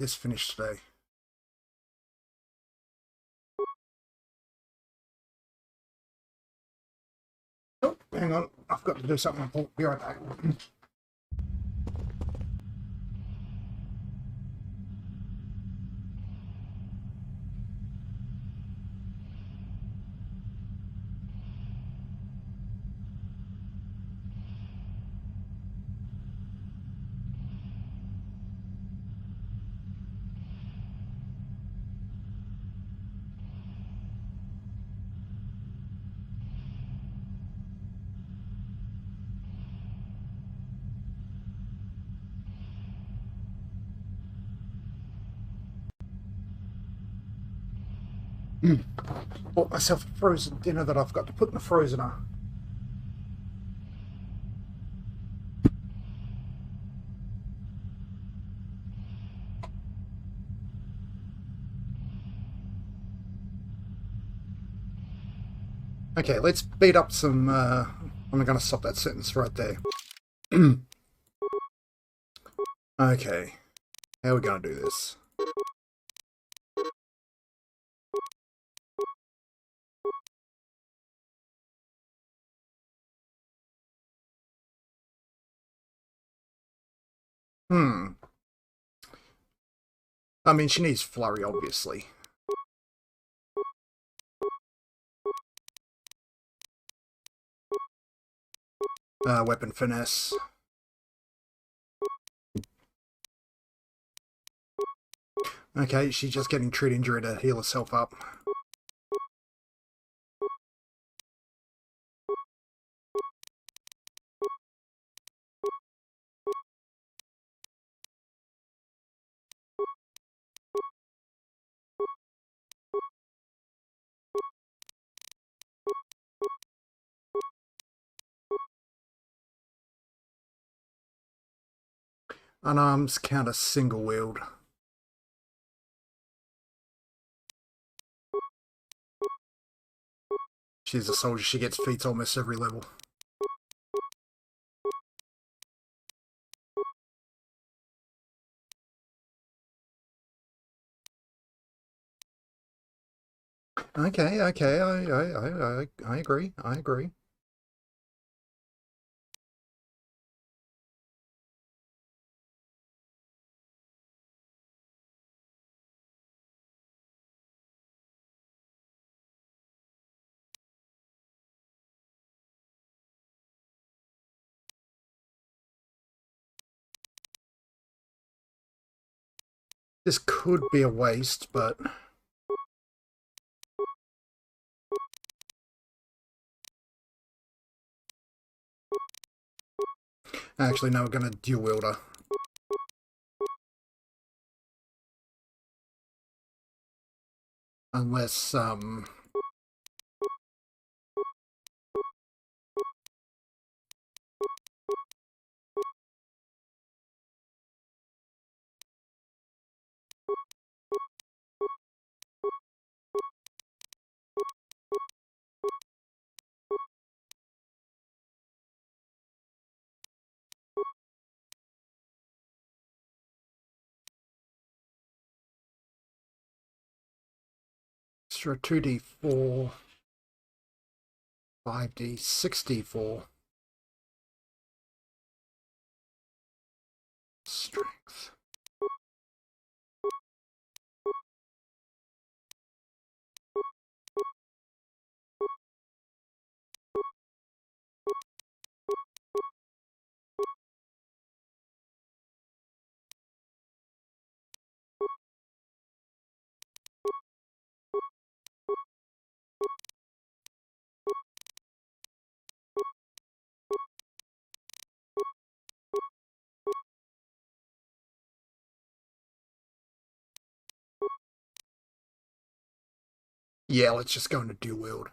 this finished today. Oh, hang on. I've got to do something important. Be right back. Bought myself a frozen dinner that I've got to put in the frozener. Okay, let's beat up some... I'm going to stop that sentence right there. Okay, how are we going to do this? I mean, she needs flurry, obviously. Weapon finesse. Okay, she's just getting treat injury to heal herself up. Unarms counter single wield. She's a soldier, she gets feats almost every level. Okay, I agree, I agree. This could be a waste, but... Actually, no, we're going to dual wield her. Unless, extra 2d4, 5d, 6d4. Strength. Yeah, let's just go into dual wield.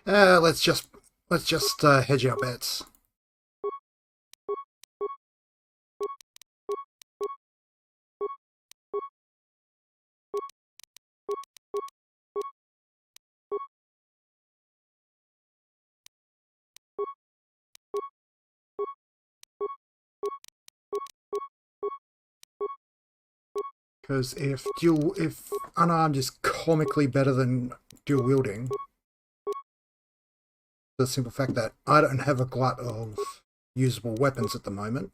Let's just hedge our bets. Because if unarmed is comically better than dual wielding, the simple fact that I don't have a glut of usable weapons at the moment.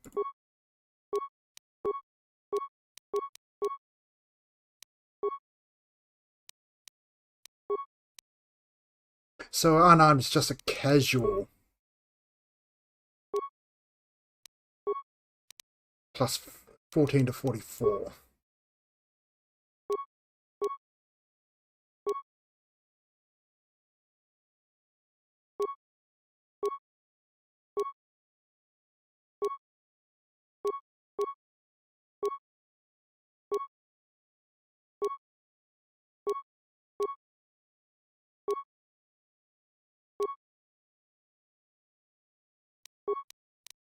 So unarmed is just a casual plus 14 to 44.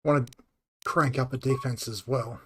Want to crank up a defense as well.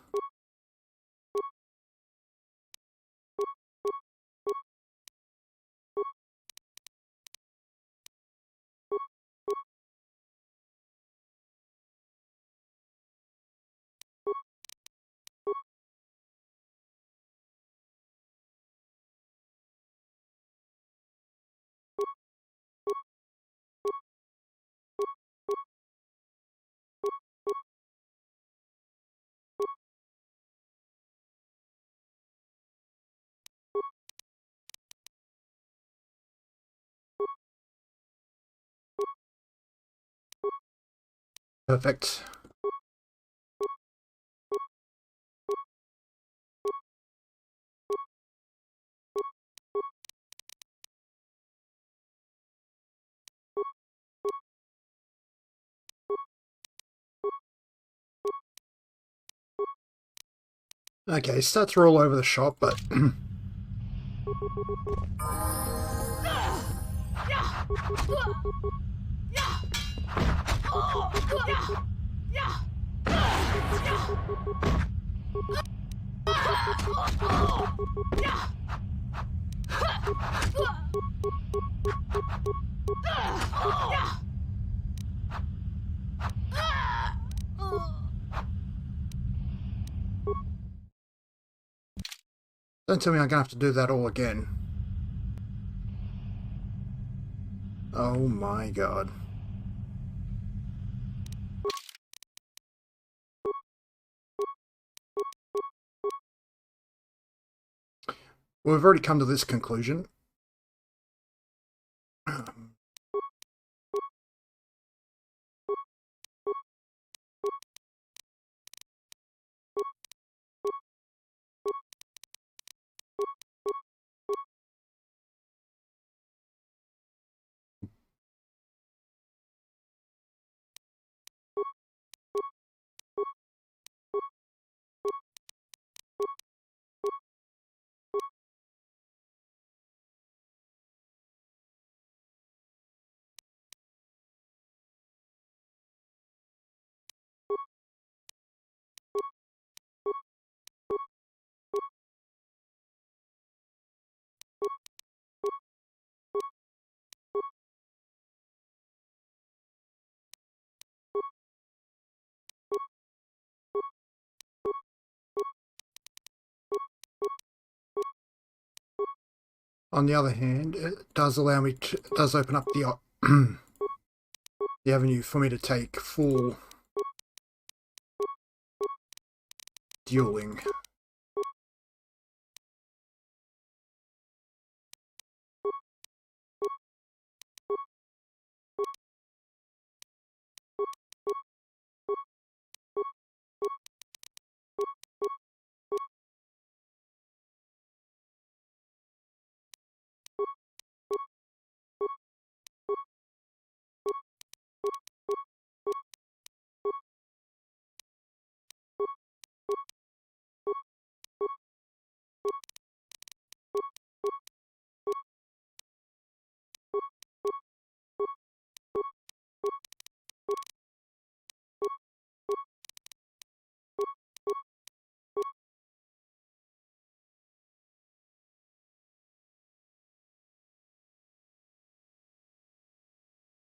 Perfect. Okay, stats are all over the shop, but don't tell me I'm gonna have to do that all again. Oh my god. Well, we've already come to this conclusion. On the other hand, it does allow me to, it does open up the the avenue for me to take full dueling.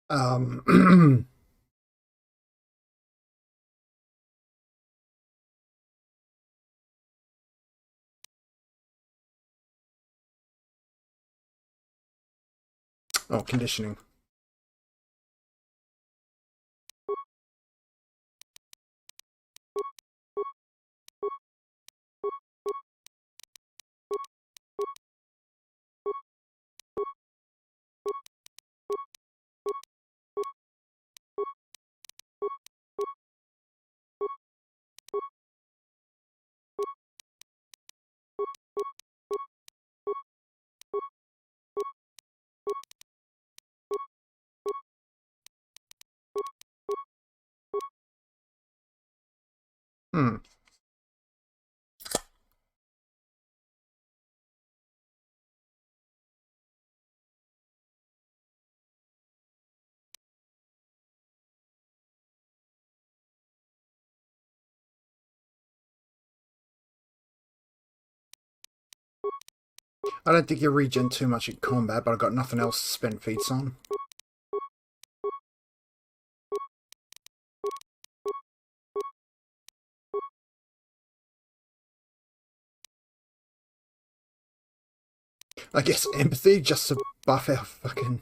Oh, conditioning. Hmm. I don't think you regen too much in combat, but I've got nothing else to spend feats on. I guess empathy just to buff our fucking...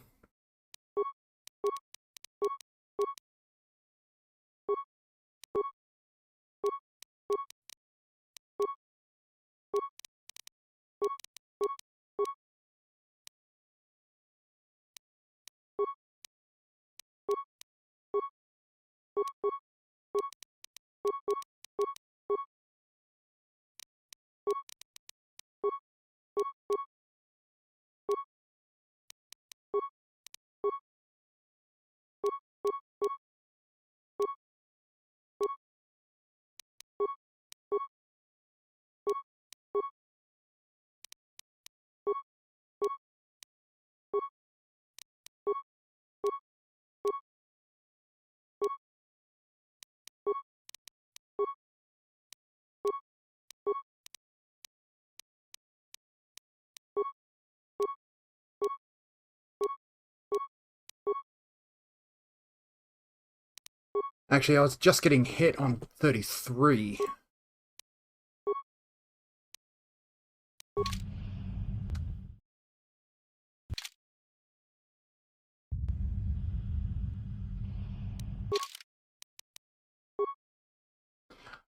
Actually, I was just getting hit on 33.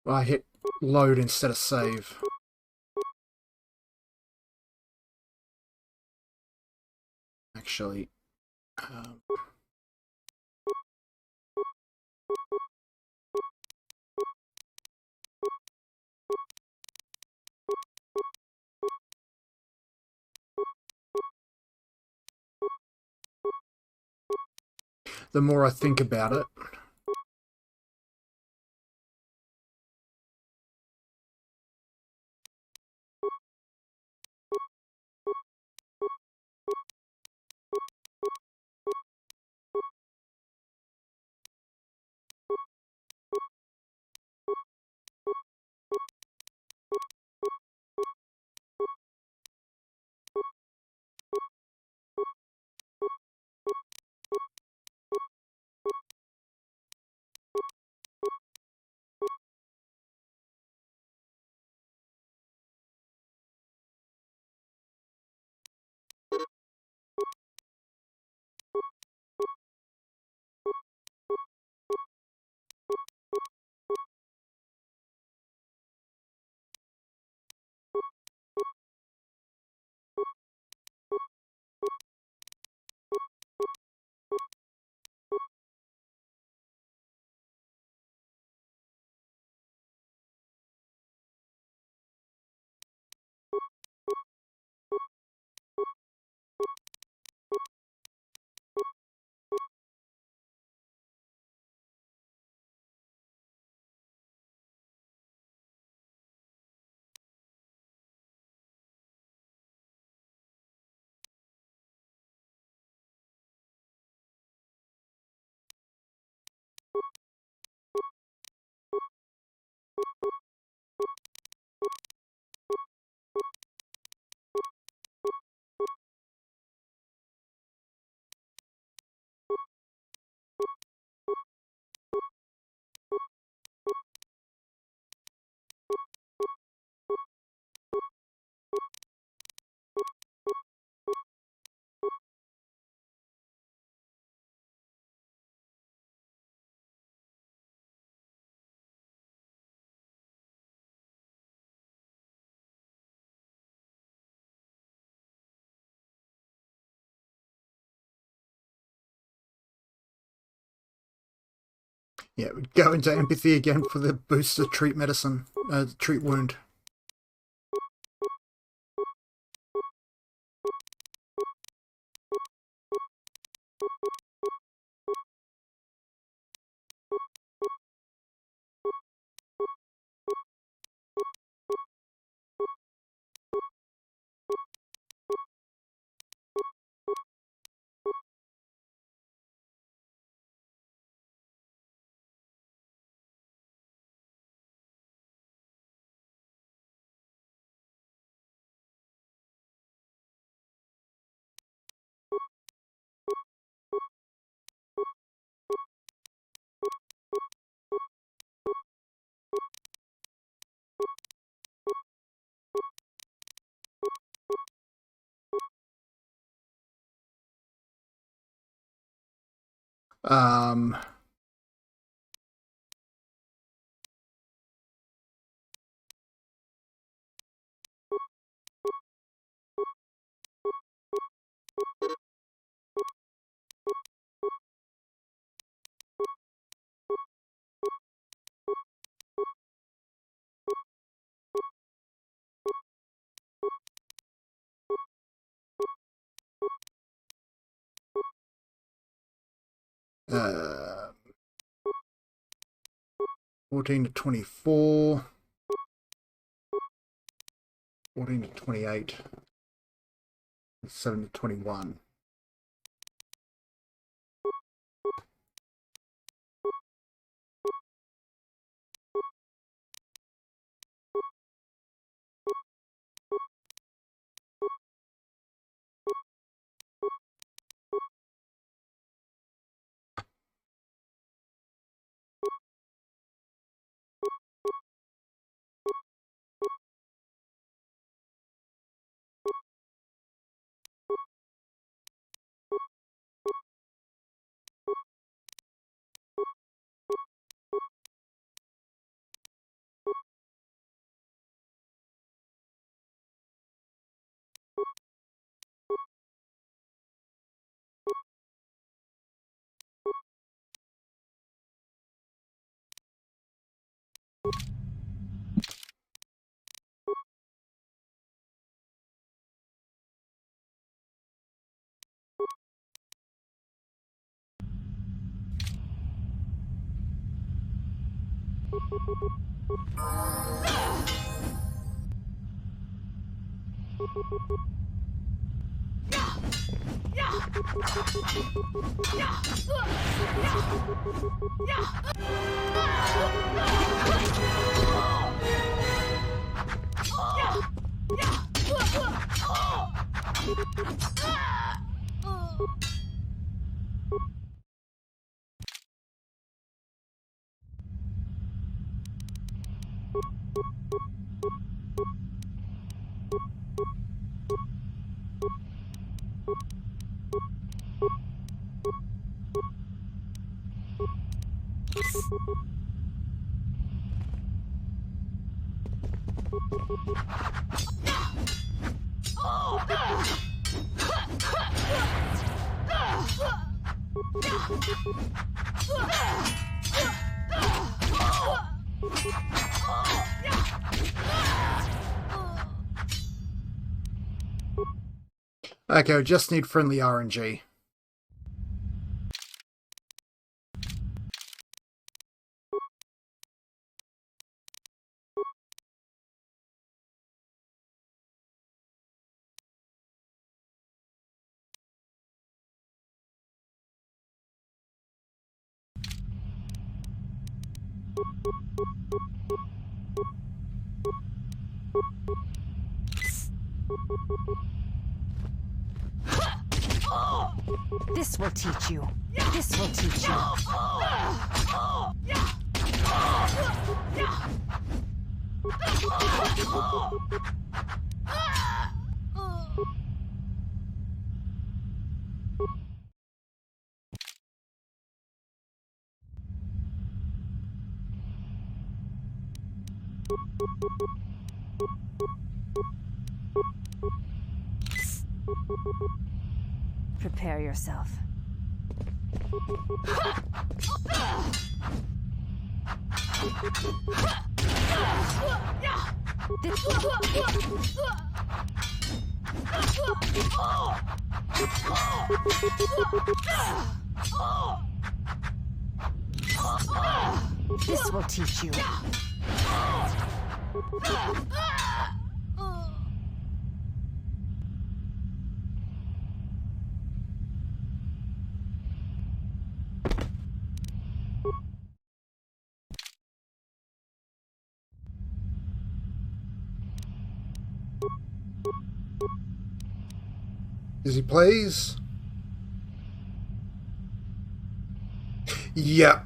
Well, I hit load instead of save. Actually, um, the more I think about it, Yeah, we go into empathy again for the booster treat medicine, treat wound. Um, 14 to 24, 14 to 28, 7 to 21. Okay, we just need friendly RNG. This will teach you. This will teach you. Prepare yourself. This will teach you. Is he please? Yeah,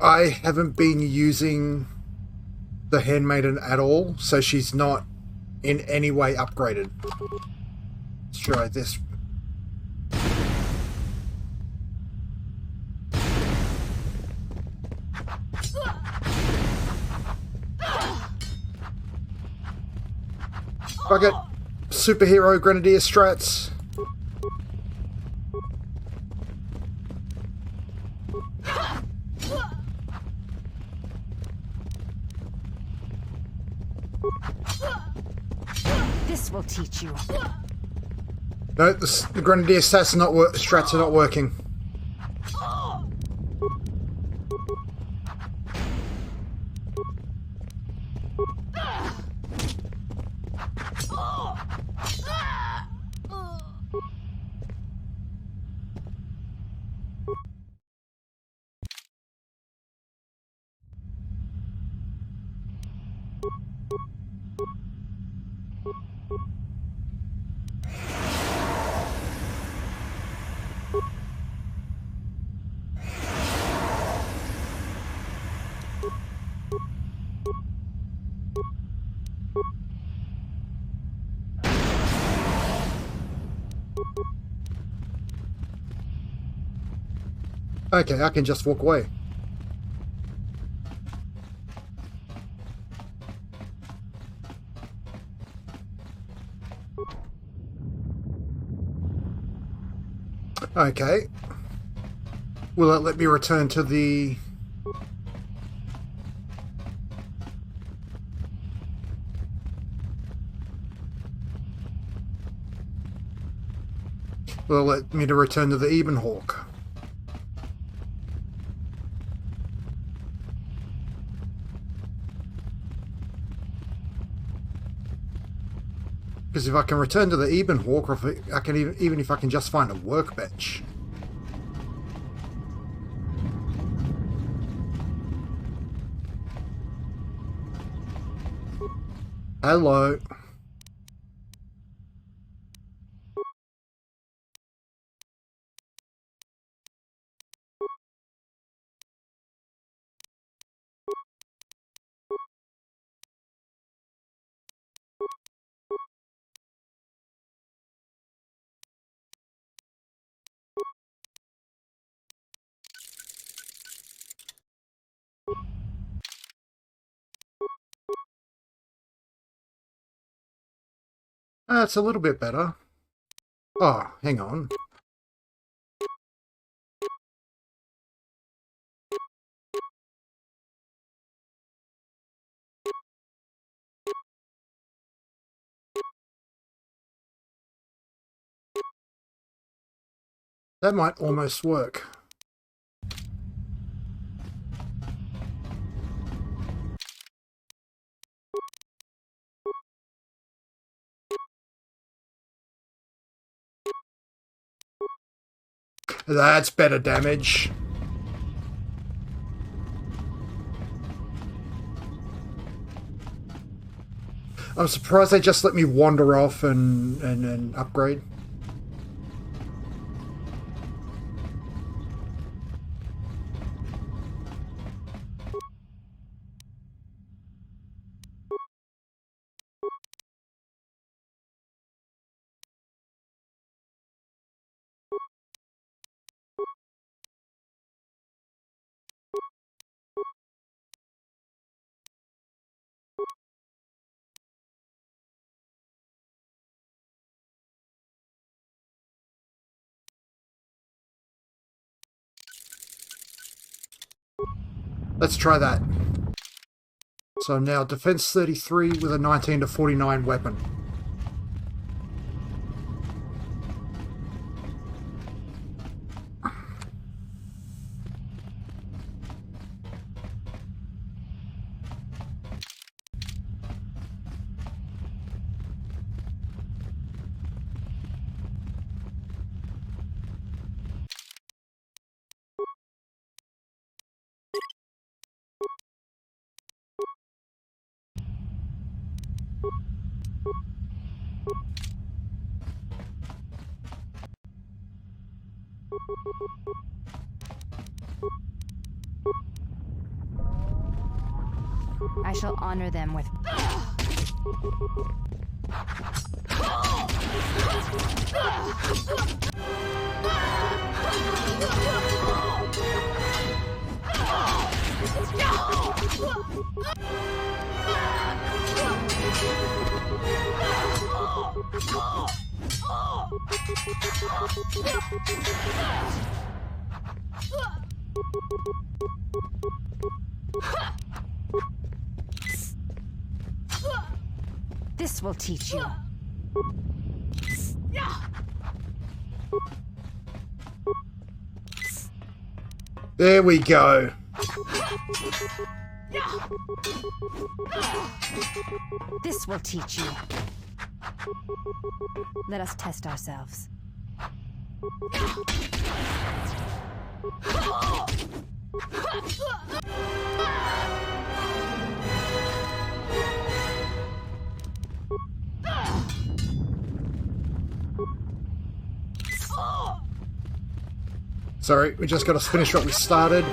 I haven't been using the handmaiden at all, so she's not in any way upgraded. Let's try this. Fuck it. Superhero Grenadier strats. This will teach you. No, the Grenadier strats are not working. Okay, I can just walk away. Okay. Will it let me return to the... Will it let me to return to the Ebenhawk? Because if I can return to the Ebenhawk, or if I can even if I can just find a workbench. Hello. That's a little bit better. Oh, hang on. That might almost work. That's better damage. I'm surprised they just let me wander off and upgrade. Let's try that. So I'm now defense 33 with a 19 to 49 weapon. I shall honor them with... This will teach you. There we go. This will teach you. Let us test ourselves. Sorry, we just got to finish what we started.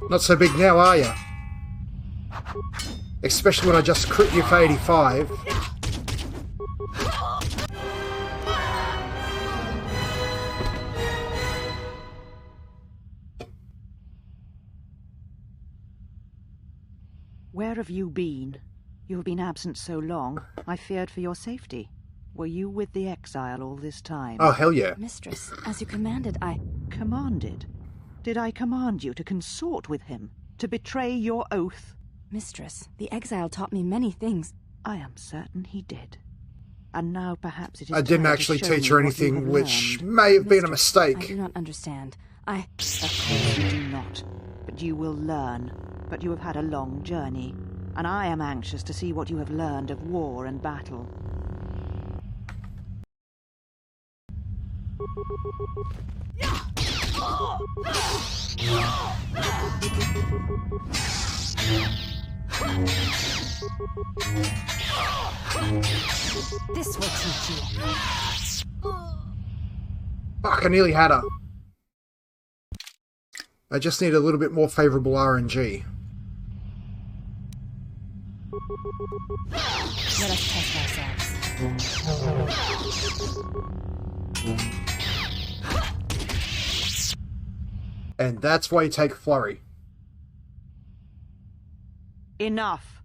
Not so big now, are you? Especially when I just crit you for 85. Where have you been? You have been absent so long, I feared for your safety. Were you with the exile all this time? Oh, hell yeah. Mistress, as you commanded, I... Commanded? Did I command you to consort with him? To betray your oath? Mistress, the exile taught me many things. I am certain he did. And now perhaps it is I didn't time to actually show teach me her what you anything, have which learned. may have been a Mistress, I do mistake. not understand. Of course you do not. But you will learn. But you have had a long journey. And I am anxious to see what you have learned of war and battle. This will teach you. Fuck, I nearly had her. I just need a little bit more favourable RNG. Let us test ourselves. And that's why you take Flurry. Enough!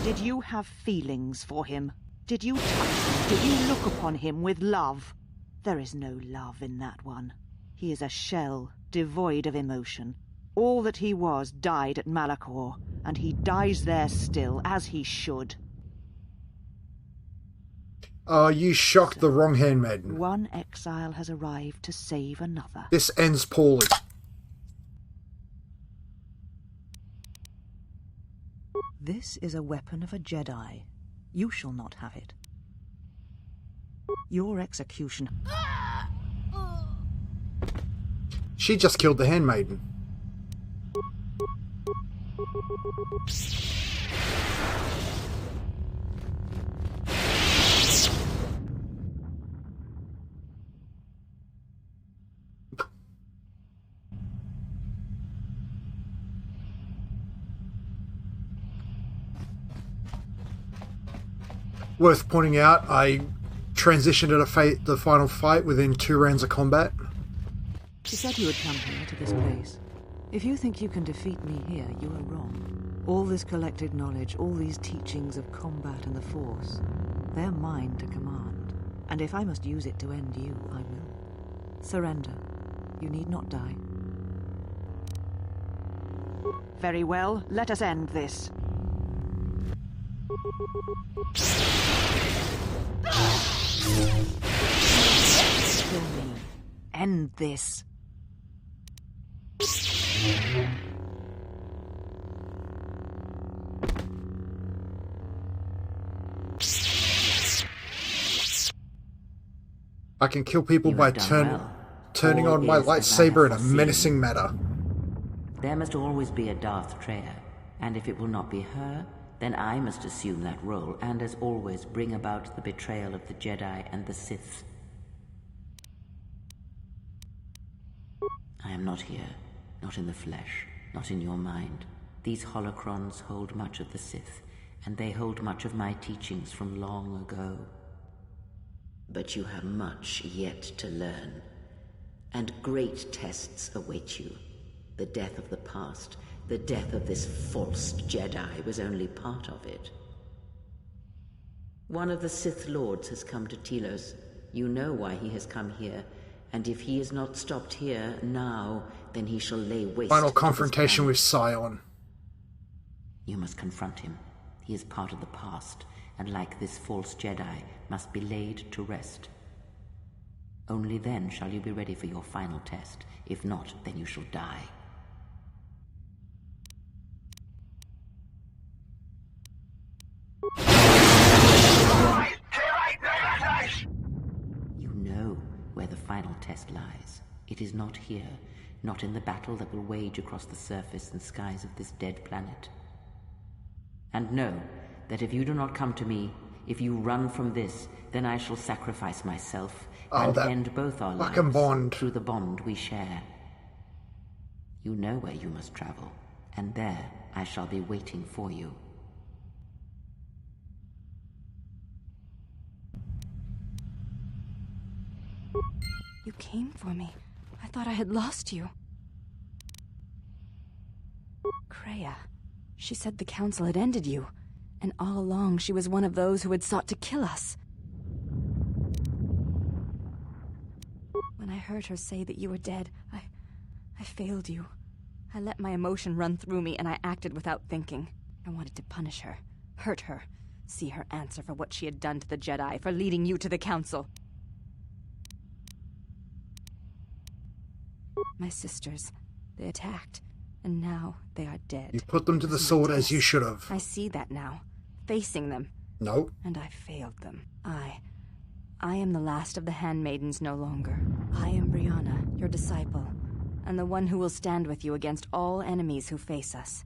Did you have feelings for him? Did you touch him? Did you look upon him with love? There is no love in that one. He is a shell, devoid of emotion. All that he was died at Malachor, and he dies there still, as he should. Oh, you shocked the wrong handmaiden. One exile has arrived to save another. This ends poorly. This is a weapon of a Jedi. You shall not have it. Your execution... She just killed the handmaiden. Worth pointing out, I transitioned at the final fight within 2 rounds of combat. She said you would come here to this place. If you think you can defeat me here, you are wrong. All this collected knowledge, all these teachings of combat and the Force, they're mine to command. And if I must use it to end you, I will. Surrender. You need not die. Very well, let us end this. Kill me. End this. I can kill people You by have done well. turning All on my is as I lightsaber have in a foreseen. menacing manner. There must always be a Darth Treya, and if it will not be her, then I must assume that role, and as always bring about the betrayal of the Jedi and the Sith. I am not here, not in the flesh, not in your mind. These holocrons hold much of the Sith, and they hold much of my teachings from long ago. But you have much yet to learn, and great tests await you. The death of the past, the death of this false Jedi was only part of it. One of the Sith Lords has come to Telos. You know why he has come here, and if he is not stopped here now, then he shall lay waste Final to this confrontation planet. with Scion. You must confront him. He is part of the past, and like this false Jedi, must be laid to rest. Only then shall you be ready for your final test. If not, then you shall die. You know where the final test lies. It is not here, not in the battle that will wage across the surface and skies of this dead planet. And know that if you do not come to me, if you run from this, then I shall sacrifice myself and that end both our lives fucking bond. through the bond we share. You know where you must travel, and there I shall be waiting for you. You came for me. I thought I had lost you. Kreia. She said the council had ended you, and all along she was one of those who had sought to kill us. When I heard her say that you were dead, I failed you. I let my emotion run through me, and I acted without thinking. I wanted to punish her, hurt her, see her answer for what she had done to the Jedi, for leading you to the council. My sisters, they attacked, and now they are dead. You put them to the As my sword as you test. should have. I see that now, facing them, No. and I failed them. I am the last of the handmaidens no longer. I am Brianna, your disciple, and the one who will stand with you against all enemies who face us.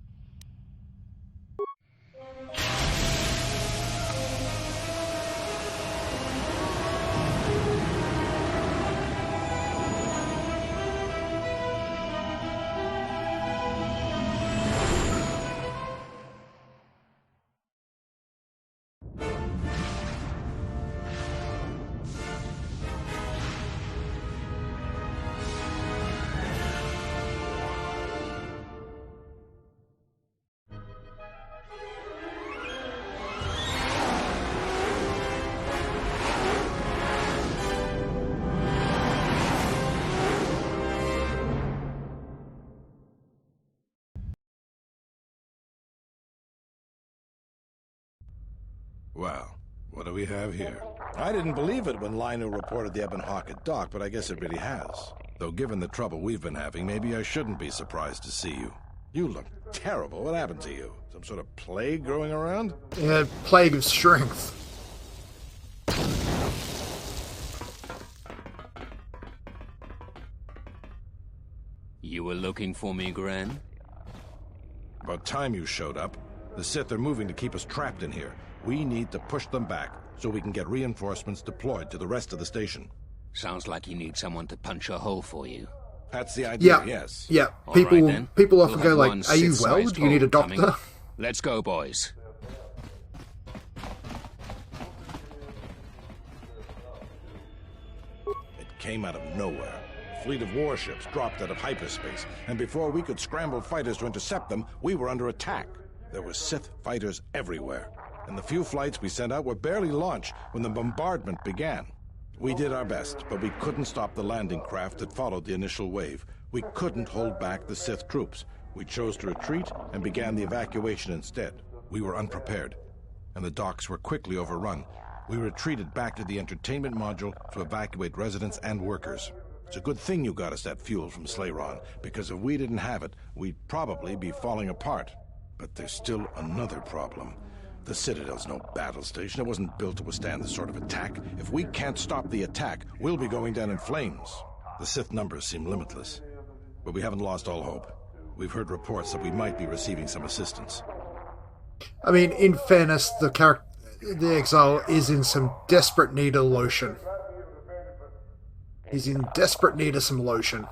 Well, what do we have here? I didn't believe it when Lino reported the Ebon Hawk at dock, but I guess it really has. Though given the trouble we've been having, maybe I shouldn't be surprised to see you. You look terrible. What happened to you? Some sort of plague growing around? Yeah, plague of strength. You were looking for me, Gran? About time you showed up. The Sith are moving to keep us trapped in here. We need to push them back so we can get reinforcements deployed to the rest of the station. Sounds like you need someone to punch a hole for you. That's the idea, Yeah. yes. Yeah. All People right, then. people often We'll go have like, one "Are you well? Sith-sized Do you need a hole coming. doctor?" Let's go, boys. It came out of nowhere. A fleet of warships dropped out of hyperspace, and before we could scramble fighters to intercept them, we were under attack. There were Sith fighters everywhere, and the few flights we sent out were barely launched when the bombardment began. We did our best, but we couldn't stop the landing craft that followed the initial wave. We couldn't hold back the Sith troops. We chose to retreat and began the evacuation instead. We were unprepared, and the docks were quickly overrun. We retreated back to the entertainment module to evacuate residents and workers. It's a good thing you got us that fuel from Slayron, because if we didn't have it, we'd probably be falling apart. But there's still another problem. The Citadel's no battle station. It wasn't built to withstand this sort of attack. If we can't stop the attack, we'll be going down in flames. The Sith numbers seem limitless, but we haven't lost all hope. We've heard reports that we might be receiving some assistance. I mean, in fairness, the exile is in some desperate need of lotion. He's in desperate need of some lotion.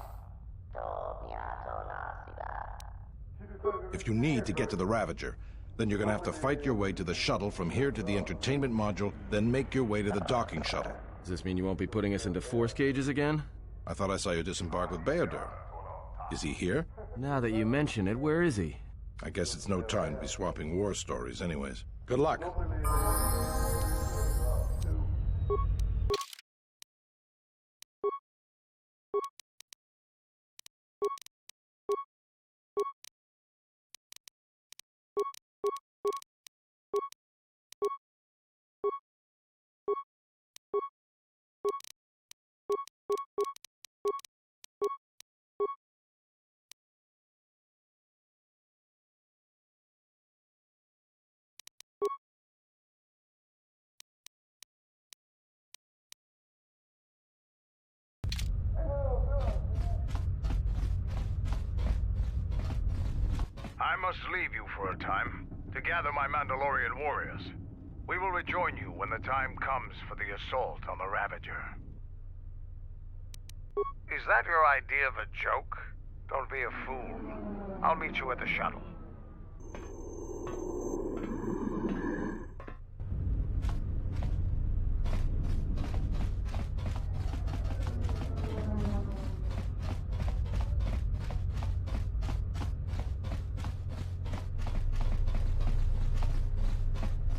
If you need to get to the Ravager, then you're going to have to fight your way to the shuttle from here to the entertainment module, then make your way to the docking shuttle. Does this mean you won't be putting us into force cages again? I thought I saw you disembark with Beodor. Is he here? Now that you mention it, where is he? I guess it's no time to be swapping war stories anyways. Good luck. I must leave you for a time to gather my Mandalorian warriors. We will rejoin you when the time comes for the assault on the Ravager. Is that your idea of a joke? Don't be a fool. I'll meet you at the shuttle.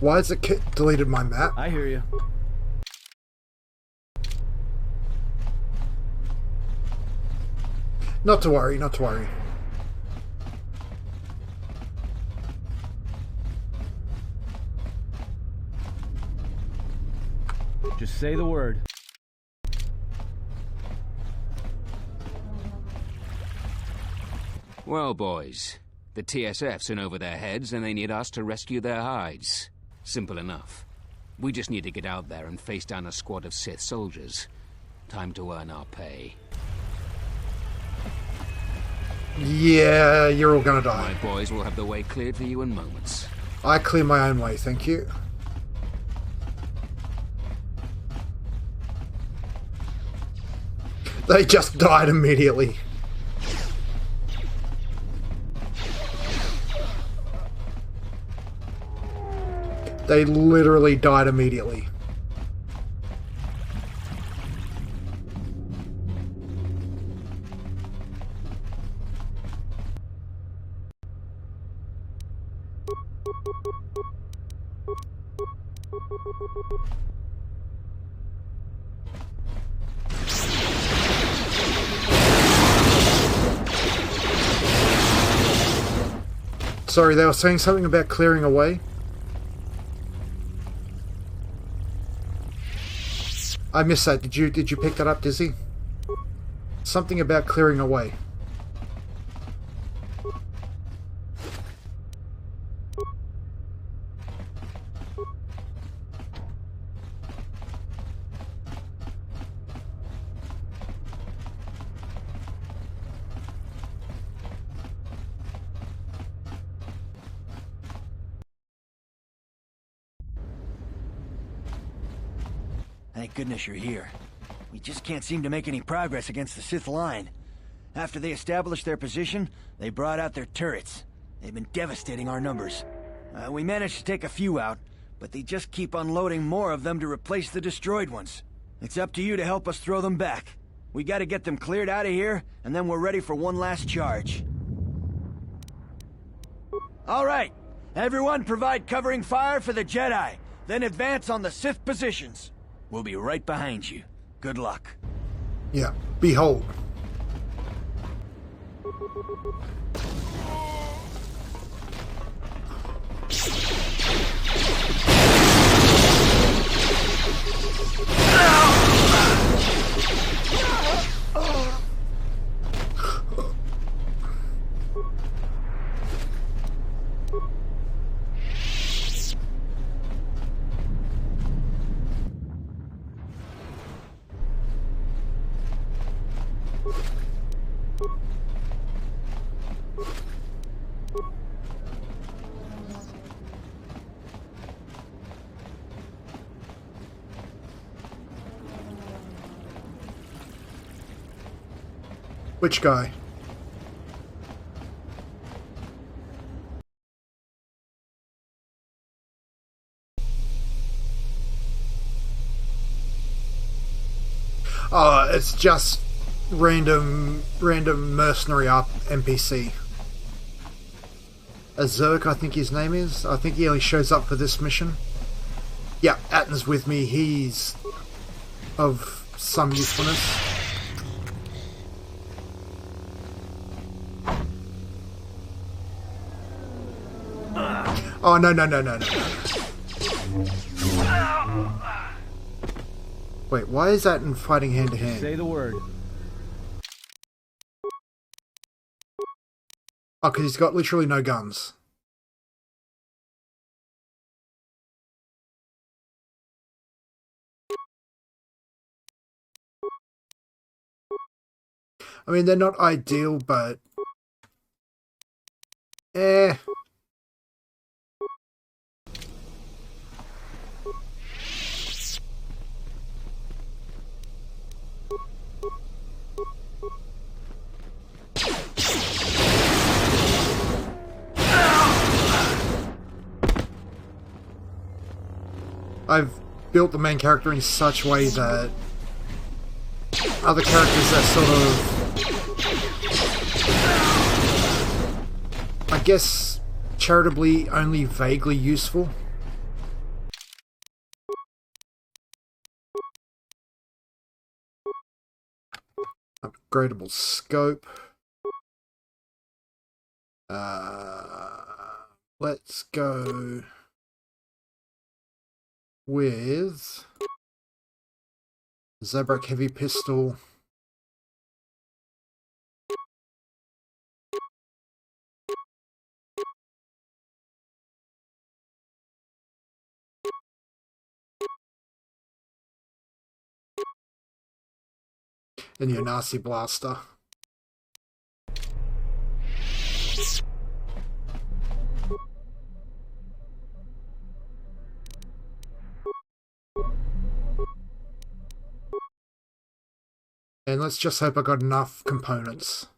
Why has it deleted my map? I hear you. Not to worry, not to worry. Just say the word. Well, boys, the TSF's in over their heads and they need us to rescue their hides. Simple enough. We just need to get out there and face down a squad of Sith soldiers. Time to earn our pay. Yeah, you're all gonna die. My boys will have the way cleared for you in moments. I clear my own way, thank you. They just died immediately. They literally died immediately. Sorry, they were saying something about clearing away. I missed that. Did you pick that up, Dizzy? Something about clearing away. Thank goodness you're here. We just can't seem to make any progress against the Sith line. After they established their position, they brought out their turrets. They've been devastating our numbers. We managed to take a few out, but they just keep unloading more of them to replace the destroyed ones. It's up to you to help us throw them back. We gotta get them cleared out of here, and then we're ready for one last charge. All right, everyone provide covering fire for the Jedi, then advance on the Sith positions. We'll be right behind you. Good luck. Yeah, behold. Which guy? Oh, it's just random mercenary up NPC. Azurk, I think his name is. I think he only shows up for this mission. Yeah, Atton's with me. He's of some usefulness. Oh, no. Wait, why is Atton fighting hand to hand? Say the word. Oh, because he's got literally no guns. I mean, they're not ideal, but... I've built the main character in such a way that other characters are sort of, I guess, charitably only vaguely useful. Upgradable scope. Let's go with Zabrak heavy pistol. And your Nazi blaster. And let's just hope I got enough components.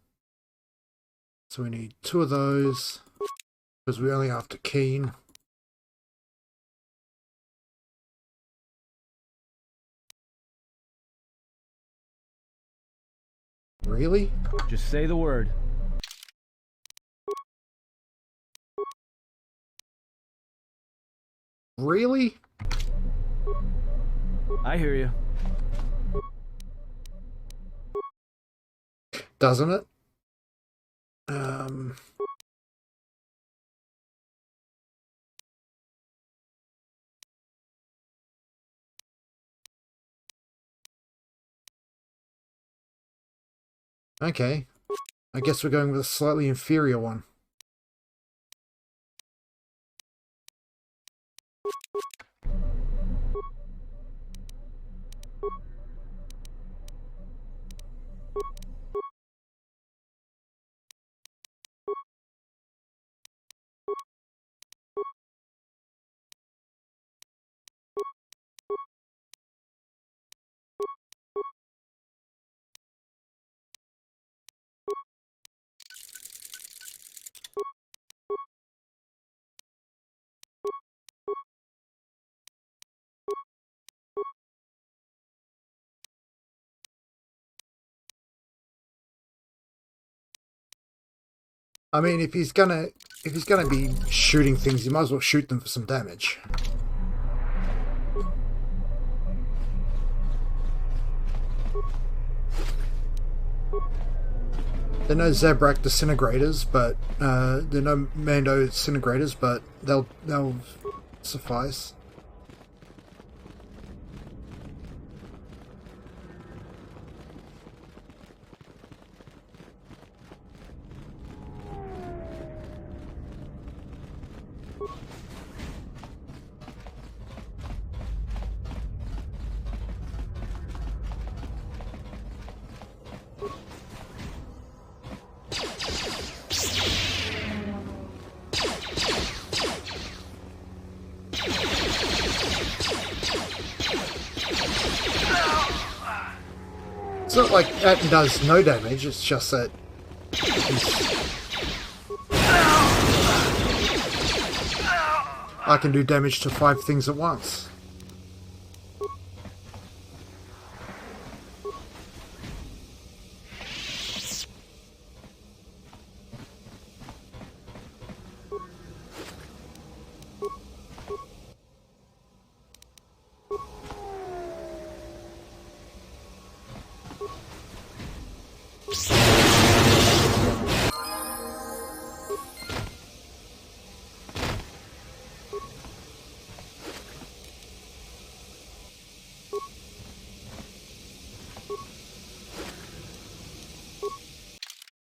So we need 2 of those, because we only have to keen. Really? Just say the word. Really? I hear you. Doesn't it? Okay. I guess we're going with a slightly inferior one. I mean, if he's gonna be shooting things, you might as well shoot them for some damage. They're no Zabrak disintegrators, but they're no Mando disintegrators, but they'll suffice. It's not like that does no damage, it's just that I can do damage to 5 things at once.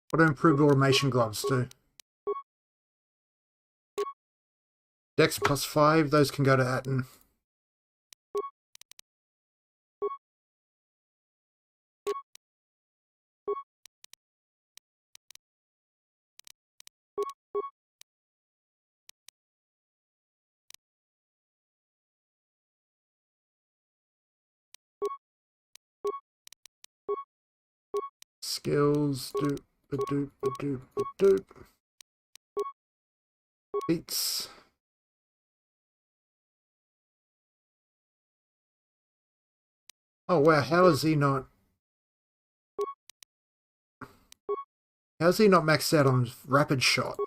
What do improved automation gloves do? Dex plus 5, those can go to Atten. Skills, doop, ba-doop, ba-doop, ba-doop. Beats. Oh wow, how's he not maxed out on rapid shot?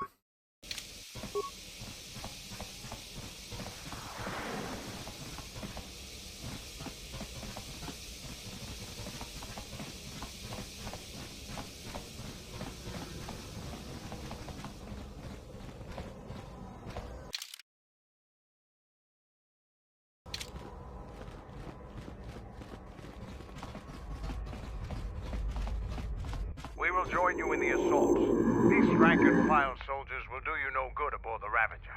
We will join you in the assault. These rank-and-file soldiers will do you no good aboard the Ravager.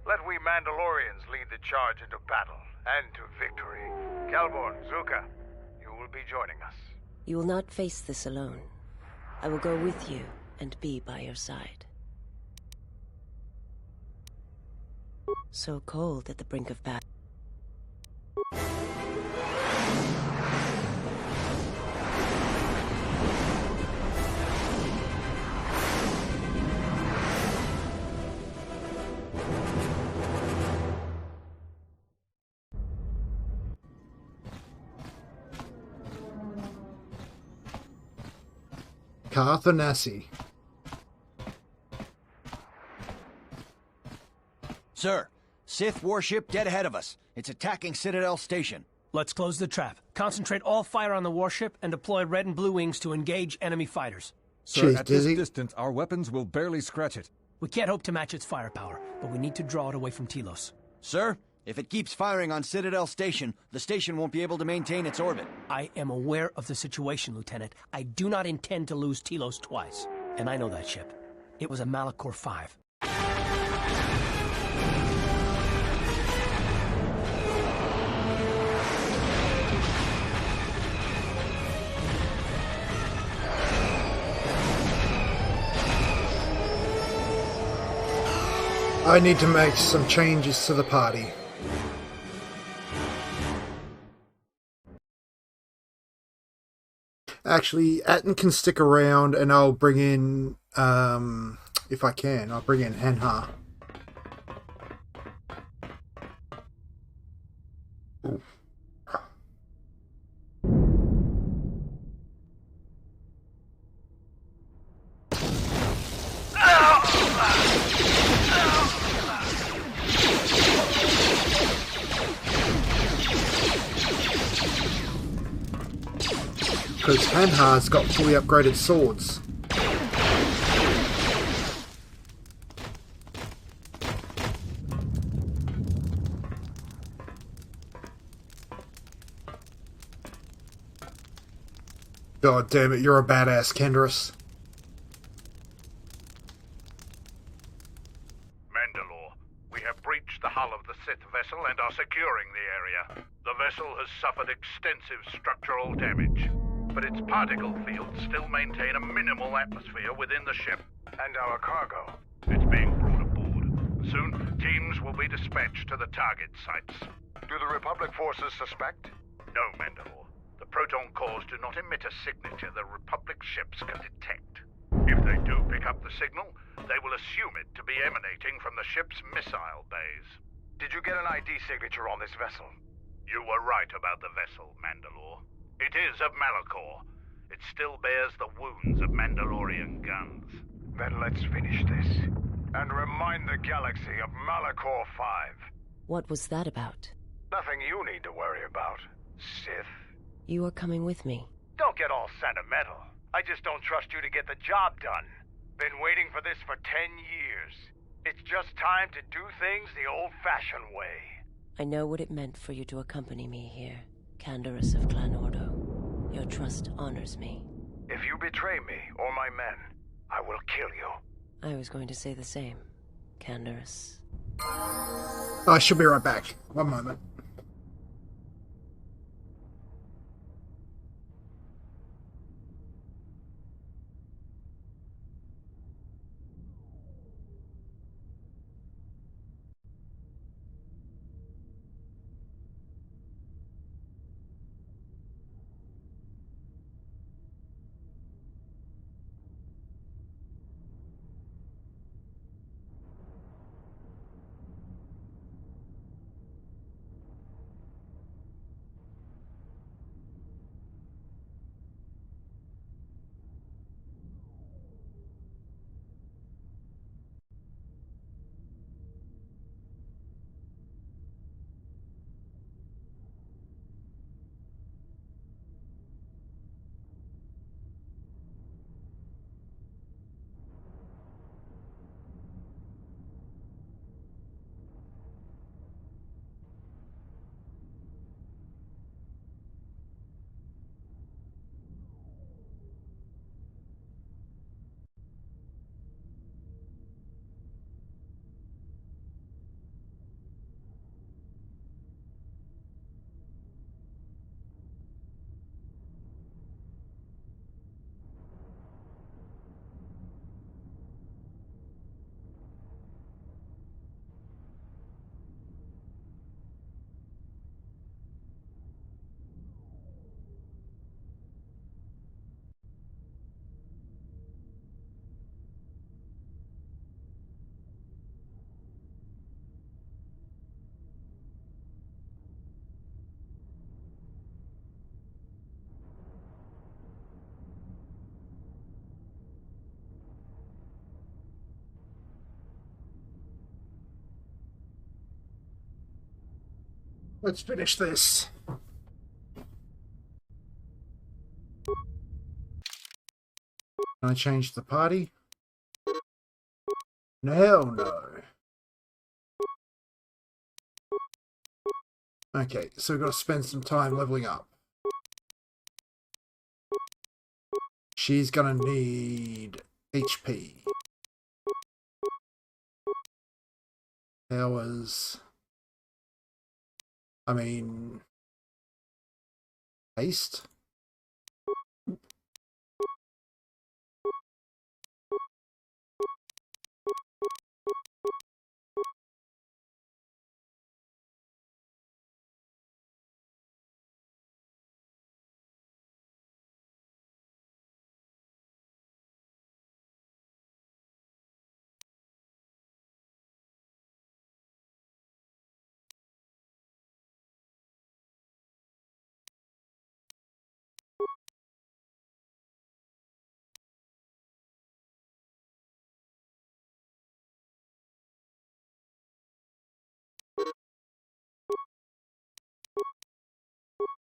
Let we Mandalorians lead the charge into battle and to victory. Kelborn, Zuka, you will be joining us. You will not face this alone. I will go with you and be by your side. So cold at the brink of battle. Carthanasi. Sir, Sith warship dead ahead of us. It's attacking Citadel Station. Let's close the trap. Concentrate all fire on the warship and deploy red and blue wings to engage enemy fighters. Sir, Jeez, at this Dizzy. distance, our weapons will barely scratch it. We can't hope to match its firepower, but we need to draw it away from Telos. Sir, if it keeps firing on Citadel Station, the station won't be able to maintain its orbit. I am aware of the situation, Lieutenant. I do not intend to lose Telos twice. And I know that ship. It was a Malachor 5. I need to make some changes to the party. Actually, Atten can stick around and I'll bring in, if I can, I'll bring in Henha. Ooh. Because Henha's got fully upgraded swords. God damn it, you're a badass, Kendris. Mandalore, we have breached the hull of the Sith vessel and are securing the area. The vessel has suffered extensive structural damage, but its particle fields still maintain a minimal atmosphere within the ship. And our cargo, it's being brought aboard. Soon, teams will be dispatched to the target sites. Do the Republic forces suspect? No, Mandalore. The proton cores do not emit a signature the Republic ships can detect. If they do pick up the signal, they will assume it to be emanating from the ship's missile bays. Did you get an ID signature on this vessel? You were right about the vessel, Mandalore. It is of Malachor. It still bears the wounds of Mandalorian guns. Then let's finish this. And remind the galaxy of Malachor 5. What was that about? Nothing you need to worry about, Sith. You are coming with me. Don't get all sentimental. I just don't trust you to get the job done. Been waiting for this for 10 years. It's just time to do things the old-fashioned way. I know what it meant for you to accompany me here, Canderous of Clan Ordo. Your trust honors me. If you betray me or my men, I will kill you. I was going to say the same, Canderous. I should be right back. One moment. Let's finish this. Can I change the party? No, hell no. Okay, so we've got to spend some time leveling up. She's gonna need HP. Powers. I mean, haste.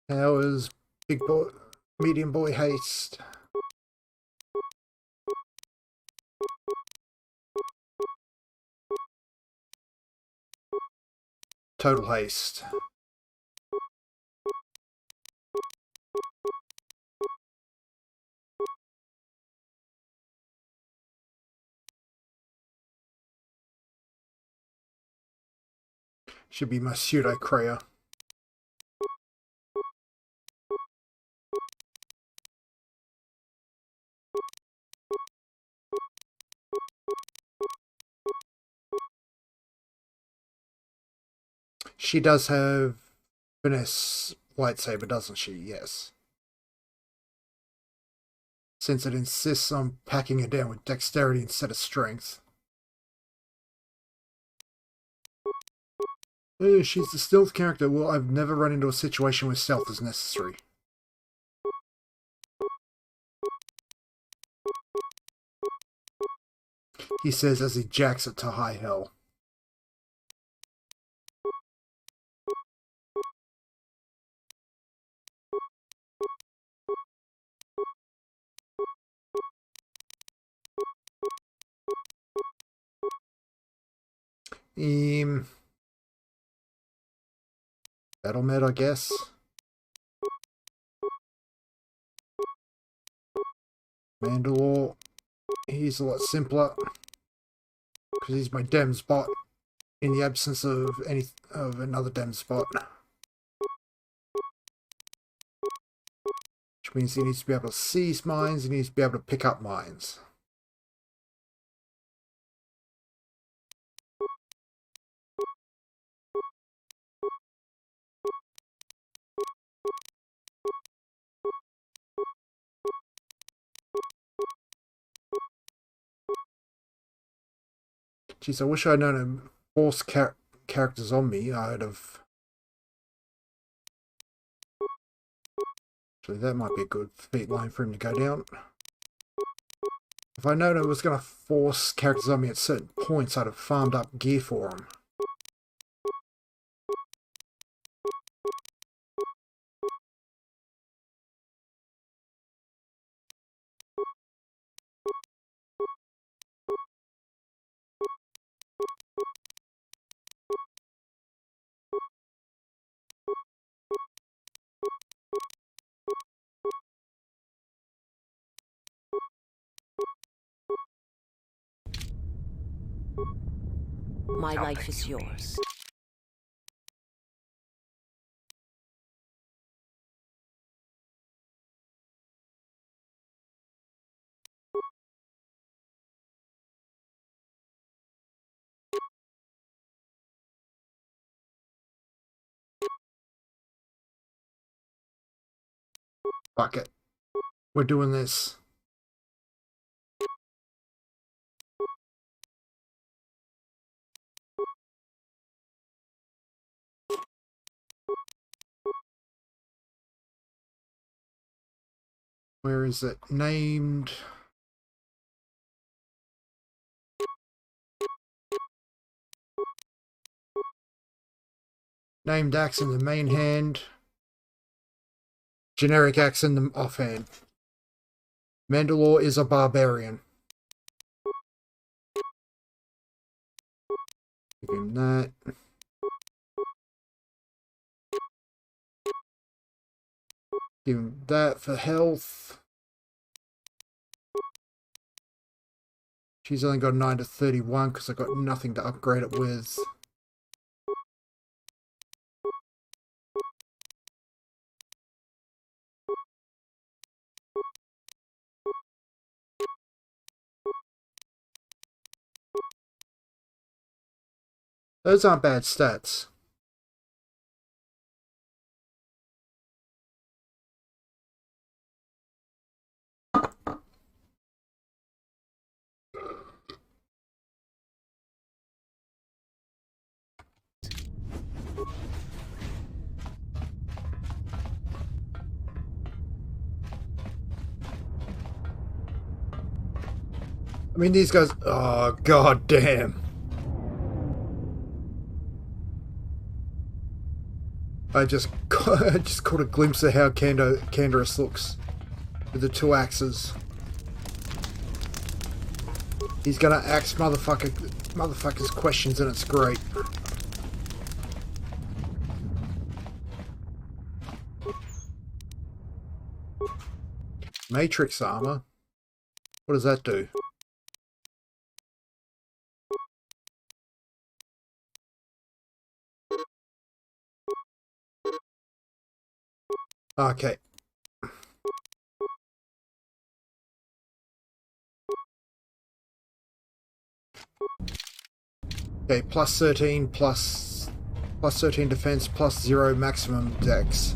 Powers, big boy, medium boy haste. Total haste. Should be my pseudo Kreia. She does have finesse lightsaber, doesn't she? Yes. since it insists on packing her down with dexterity instead of strength. She's the stealth character. Well, I've never run into a situation where stealth is necessary. He says as he jacks it to high hell. Battle med, I guess. Mandalore. He's a lot simpler because he's my dem spot in the absence of another dem spot, which means he needs to be able to seize mines. He needs to be able to pick up mines. Jeez, I wish I'd known to force characters on me. I'd have... Actually, that might be a good feat line for him to go down. If I'd known it was going to force characters on me at certain points, I'd have farmed up gear for them. My life is yours. Fuck it. We're doing this. Where is it? Named... Named axe in the main hand. Generic axe in the offhand. Mandalore is a barbarian. Give him that. Give him that for health. She's only got 9 to 31 because I got nothing to upgrade it with. Those aren't bad stats. I mean, these guys... Oh, god damn. I just caught a glimpse of how Canderous looks with the two axes. He's gonna axe motherfuckers questions, and it's great. Matrix armor. What does that do? Okay. Okay, plus 13 plus 13 defense plus 0 maximum dex.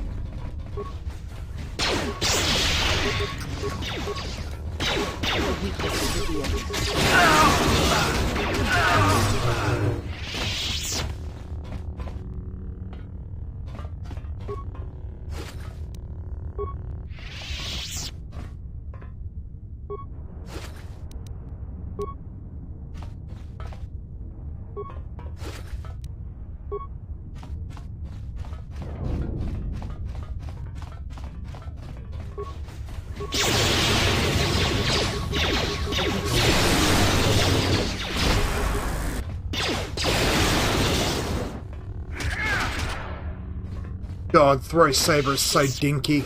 God, Throw Saber is so dinky.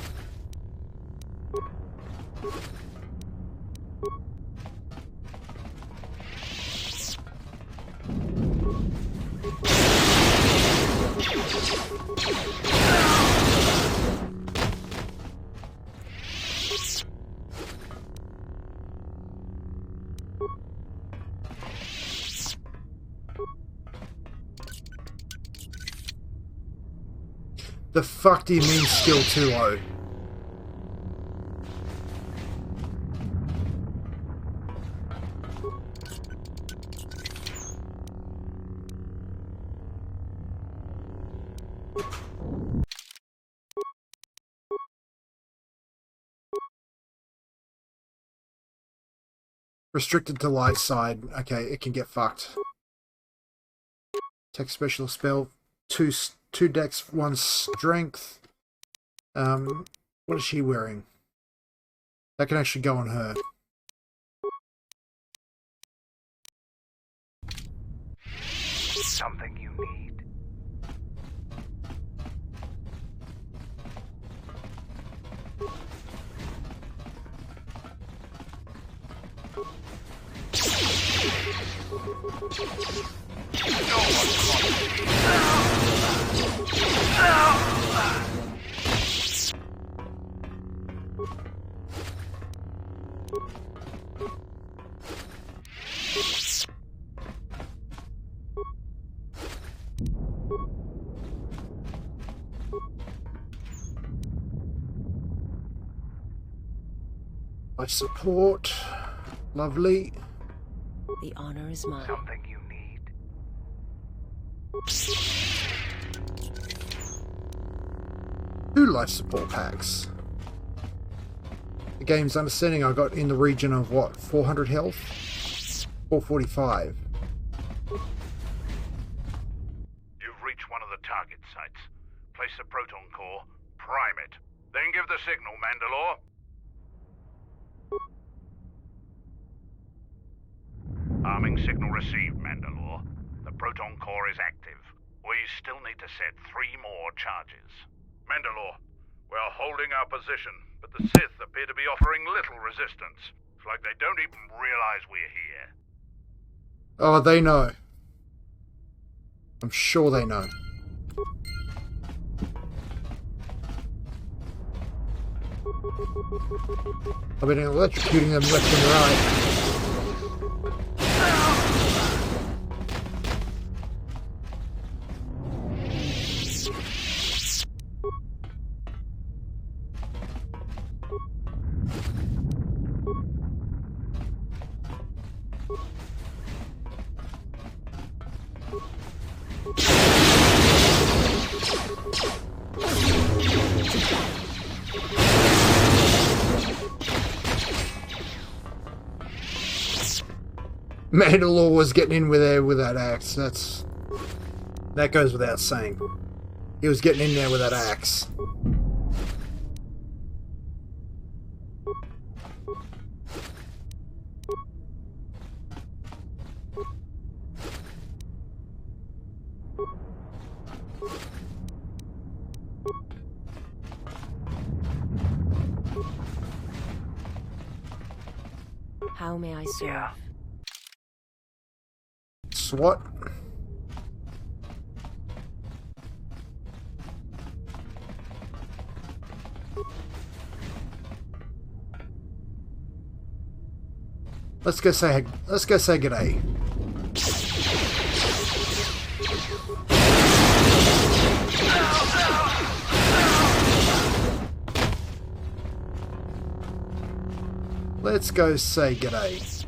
The fuck do you mean skill too low? Restricted to light side. Okay, it can get fucked. Tech special spell. Two dex, 1 strength. What is she wearing? That can actually go on her. Something you need. Life support. Lovely. The honor is mine. Something you need. 2 life support packs. The game's understanding I got in the region of what, 400 health? 445. You've reached one of the target sites. Place the proton core, prime it, then give the signal, Mandalore. Arming signal received, Mandalore. The proton core is active. We still need to set 3 more charges. Mandalore, we're holding our position, but the Sith appear to be offering little resistance. It's like they don't even realize we're here. Oh, they know. I'm sure they know. I've been electrocuting them left and right. Mandalore was getting in with there with that axe. That goes without saying. He was getting in there with that axe. How may I serve? Yeah. SWAT. Let's go say g'day. Let's go say g'day.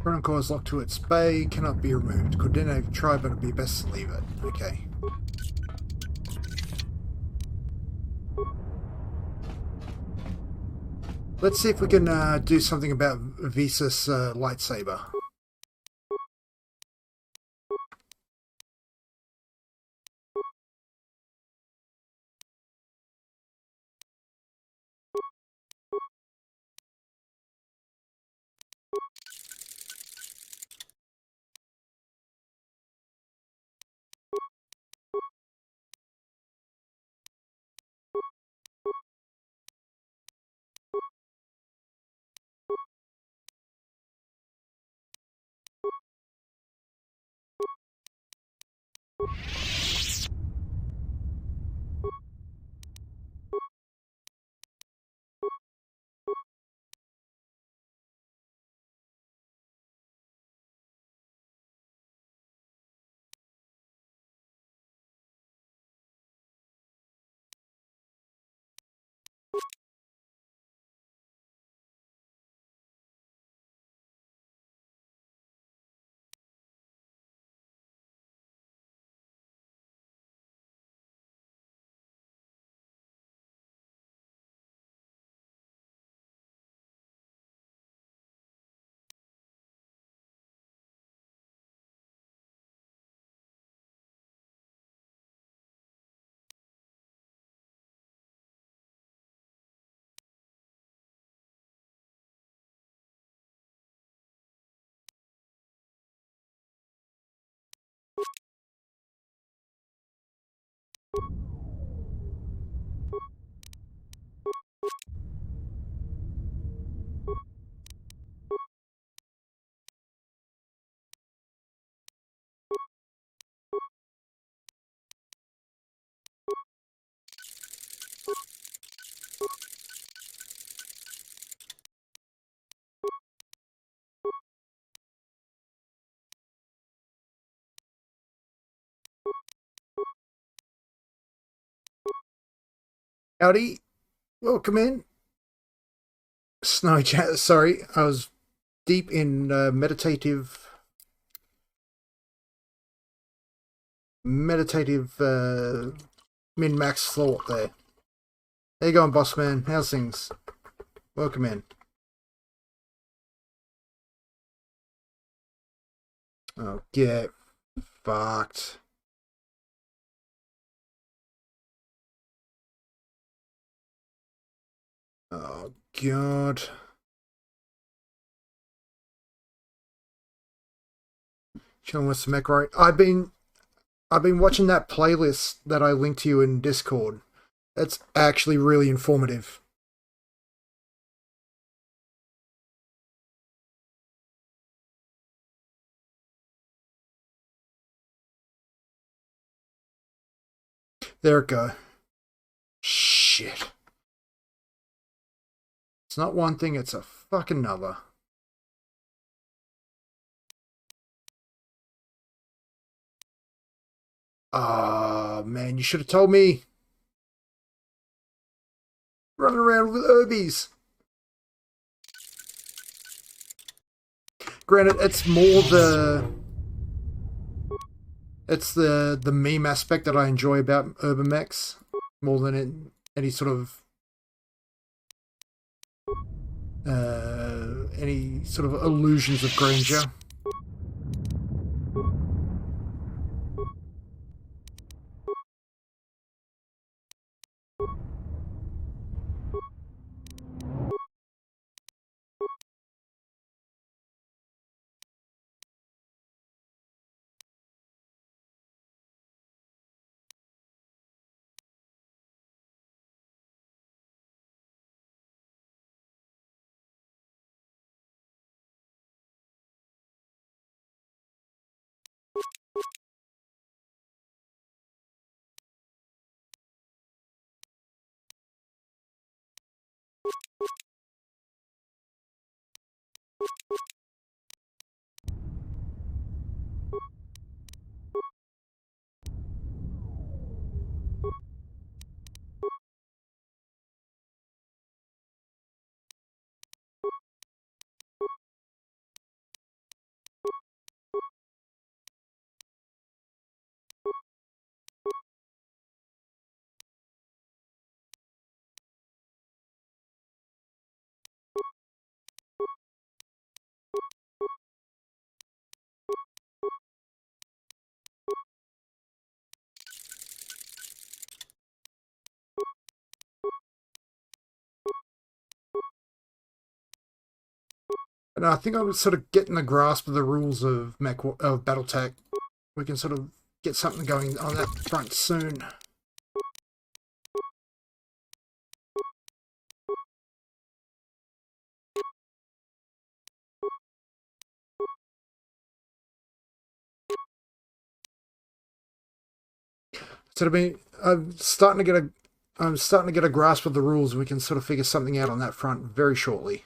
Front core is locked to its bay, cannot be removed. Coordinate try, but it'd be best to leave it. Okay. Let's see if we can do something about Visa's lightsaber. Howdy, welcome in. Snowy chat. Sorry, I was deep in meditative min-max thought there. How you going, boss man? How's things? Welcome in. Oh, get fucked. Oh god. Chilling with some right. I've been watching that playlist that I linked to you in Discord. It's actually really informative. There it go. Shit. It's not one thing, it's a fucking another. Ah, man, you should have told me. Running around with herbies. Granted, it's more the meme aspect that I enjoy about urban mechs more than any sort of illusions of grandeur. And I think I'm sort of getting the grasp of the rules of BattleTech. We can sort of get something going on that front soon. So I'm starting to get a grasp of the rules, and we can sort of figure something out on that front very shortly.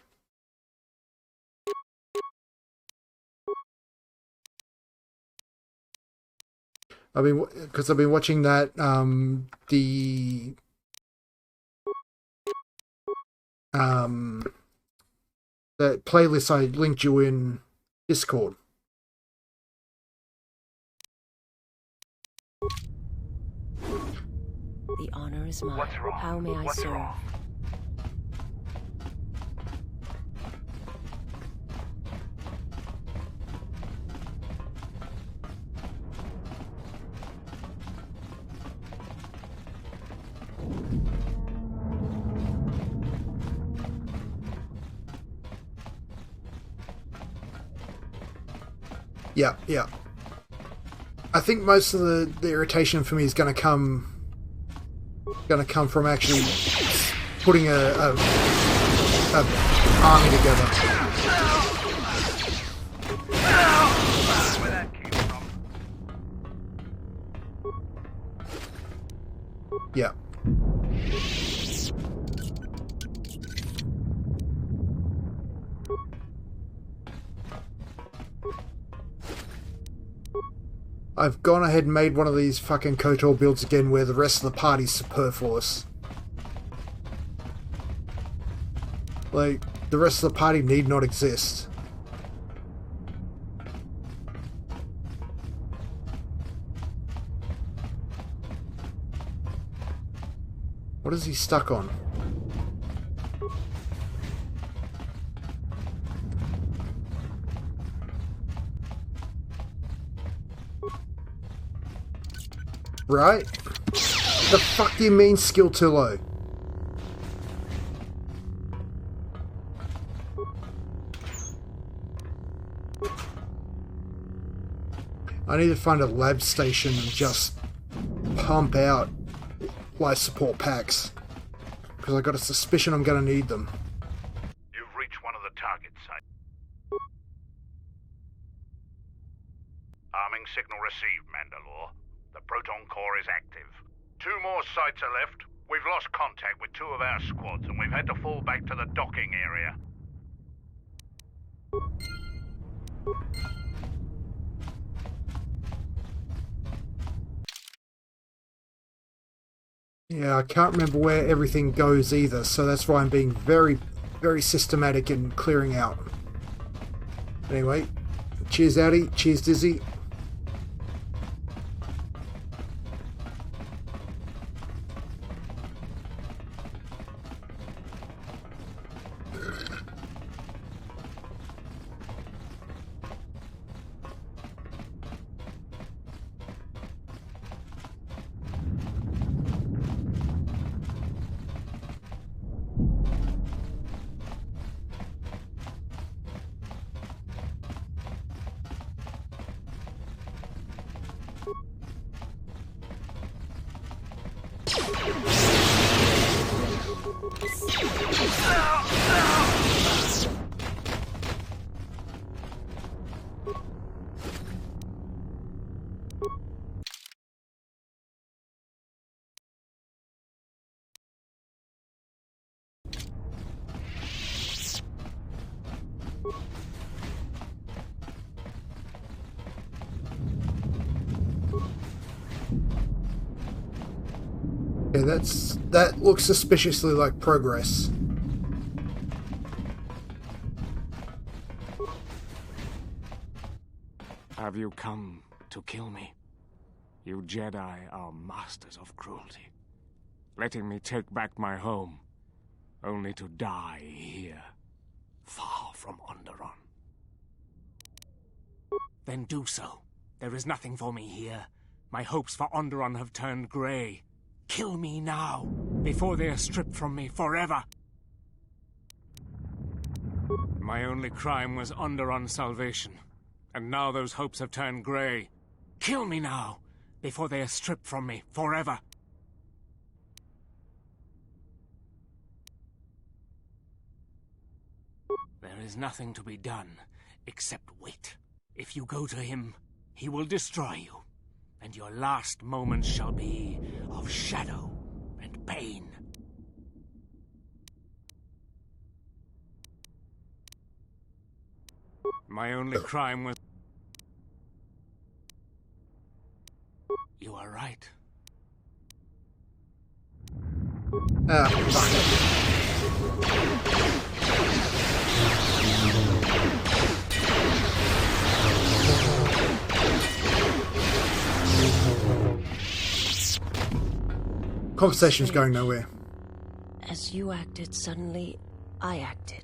Because I've been watching that the playlist I linked you in Discord. The honor is mine. What's wrong? How may I What's serve? wrong? Yeah. I think most of the irritation for me is going to come from actually putting a army together. Where that came from. Yeah. I've gone ahead and made one of these fucking KOTOR builds again where the rest of the party's superfluous. Like, the rest of the party need not exist. What is he stuck on? Right? The fuck do you mean skill too low? I need to find a lab station and just pump out life support packs. Because I got a suspicion I'm going to need them. You've reached one of the target sites. Arming signal received, Mandalore. The proton core is active. 2 more sites are left. We've lost contact with 2 of our squads, and we've had to fall back to the docking area. Yeah, I can't remember where everything goes either, so that's why I'm being very, very systematic in clearing out. Anyway, cheers Audi, cheers Dizzy. Yeah, that looks suspiciously like progress. Have you come to kill me? You Jedi are masters of cruelty, letting me take back my home, only to die here, far from Onderon. Then do so. There is nothing for me here. My hopes for Onderon have turned grey. Kill me now, before they are stripped from me forever. My only crime was Onderon's salvation, and now those hopes have turned grey. Kill me now, before they are stripped from me forever. There is nothing to be done, except wait. If you go to him, he will destroy you, and your last moments shall be of shadow and pain. My only crime was... You are right. Conversation's going nowhere. As you acted, suddenly I acted.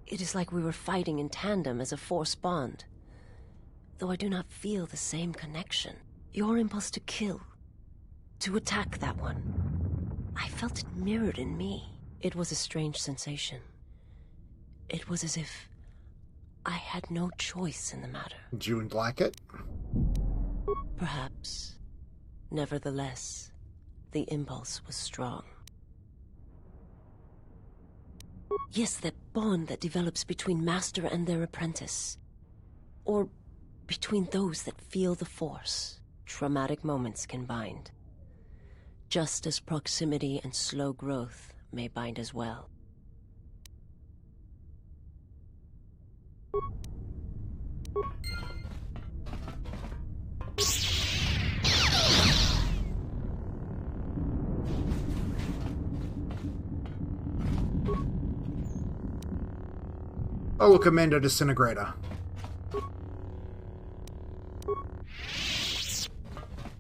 It is like we were fighting in tandem as a force bond. Though I do not feel the same connection. Your impulse to kill, to attack that one, I felt it mirrored in me. It was a strange sensation. It was as if I had no choice in the matter. Do you like it? Perhaps. Nevertheless, the impulse was strong. Yes, that bond that develops between master and their apprentice. Or between those that feel the force. Traumatic moments can bind. Just as proximity and slow growth may bind as well. Oh, look, a Mando disintegrator.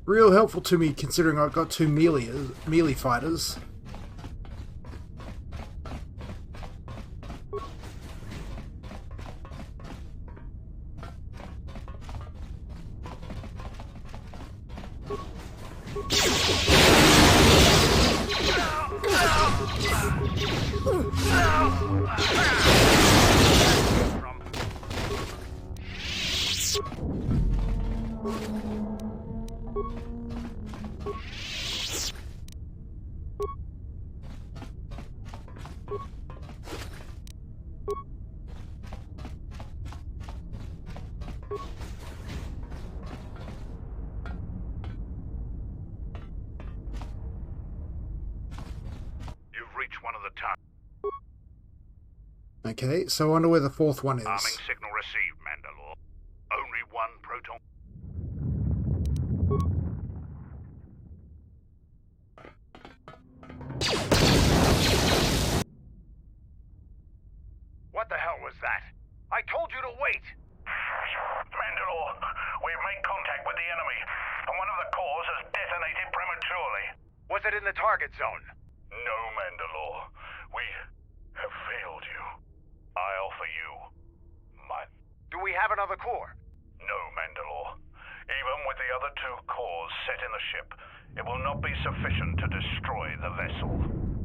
Real helpful to me considering I've got two melee fighters. Okay, so I wonder where the fourth one is. Arming signal received, Mandalore. Only one proton. What the hell was that? I told you to wait! Mandalore, we've made contact with the enemy, and one of the cores has detonated prematurely. Was it in the target zone? No, Mandalore. We have failed you. I offer you my... Do we have another core? No, Mandalore. Even with the other two cores set in the ship, it will not be sufficient to destroy the vessel.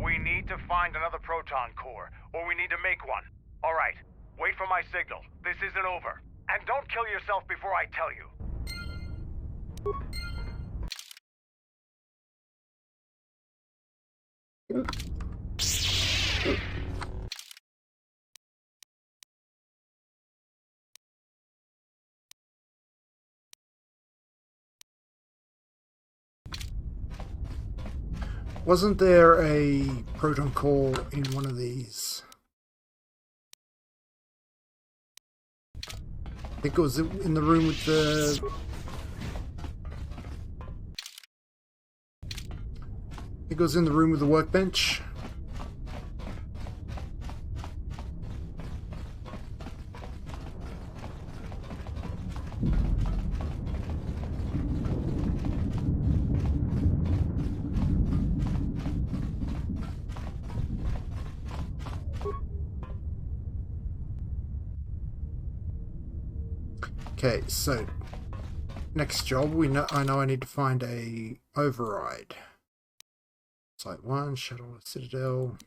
We need to find another proton core, or we need to make one. All right, wait for my signal. This isn't over. And don't kill yourself before I tell you. Wasn't there a proton core in one of these? I think it was in the room with the... It goes in the room with the workbench. Okay, so next job, I know I need to find a override. Site 1, Shuttle Citadel.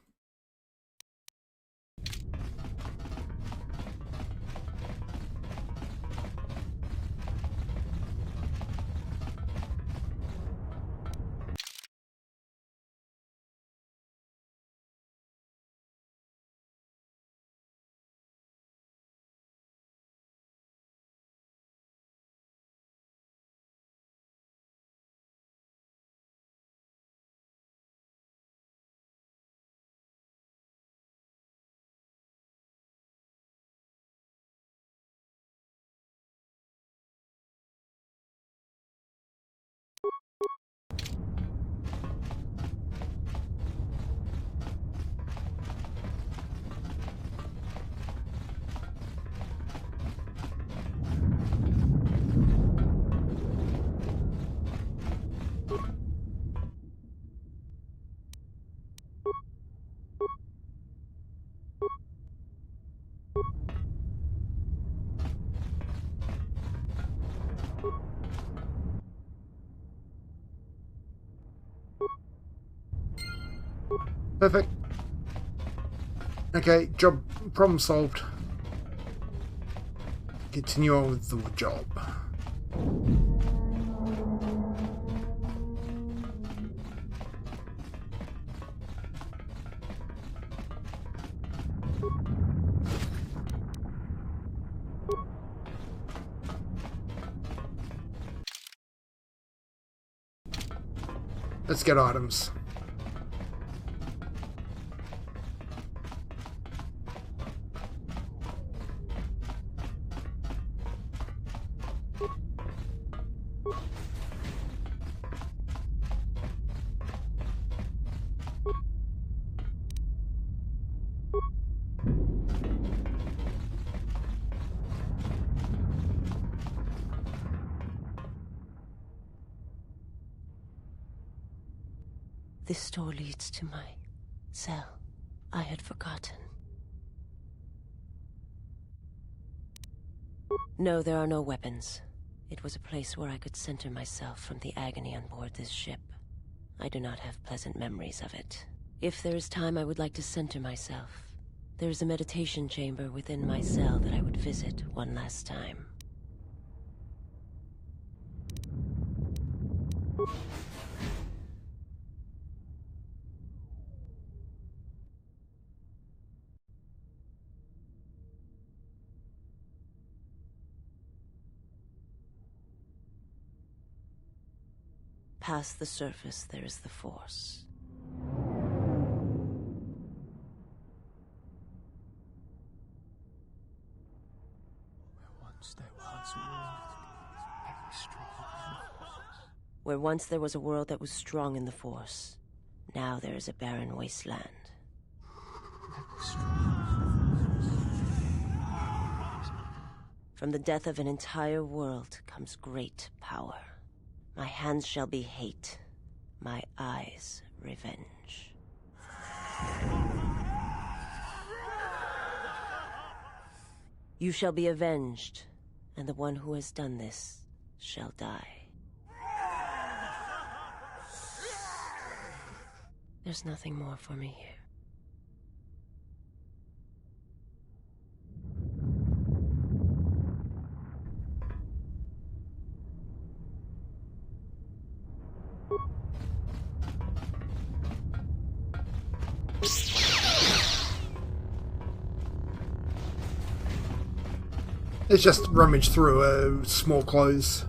Perfect. Okay, problem solved. Continue on with the job. Let's get items. This door leads to my cell. I had forgotten. No, there are no weapons. It was a place where I could center myself from the agony on board this ship. I do not have pleasant memories of it. If there is time, I would like to center myself. There is a meditation chamber within my cell that I would visit one last time. Past the surface, there is the Force. Where once there was a world that was strong in the Force, now there is a barren wasteland. From the death of an entire world comes great power. My hands shall be hate, my eyes revenge. You shall be avenged, and the one who has done this shall die. There's nothing more for me here. Let's just rummage through small clothes.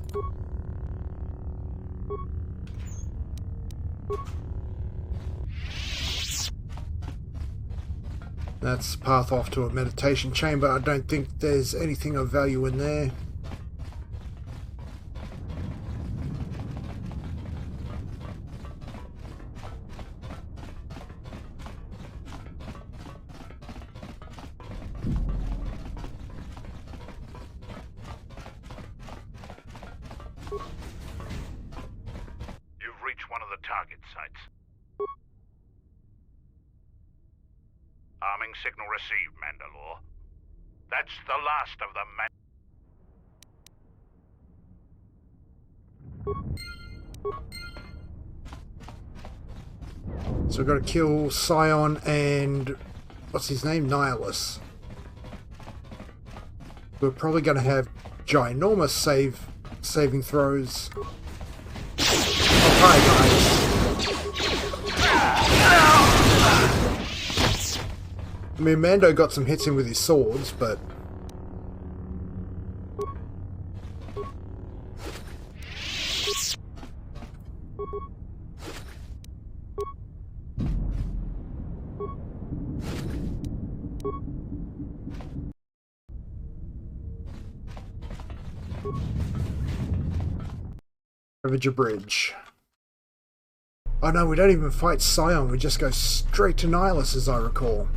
That's the path off to a meditation chamber. I don't think there's anything of value in there. You've reached one of the target sites. Arming signal received, Mandalore. That's the last of them, So we've got to kill Scion and what's his name? Nihilus. We're probably going to have ginormous saving throws. Oh, hi guys. I mean, Mando got some hits in with his swords, but Ravager Bridge. Oh no, we don't even fight Scion, we just go straight to Nihilus, as I recall.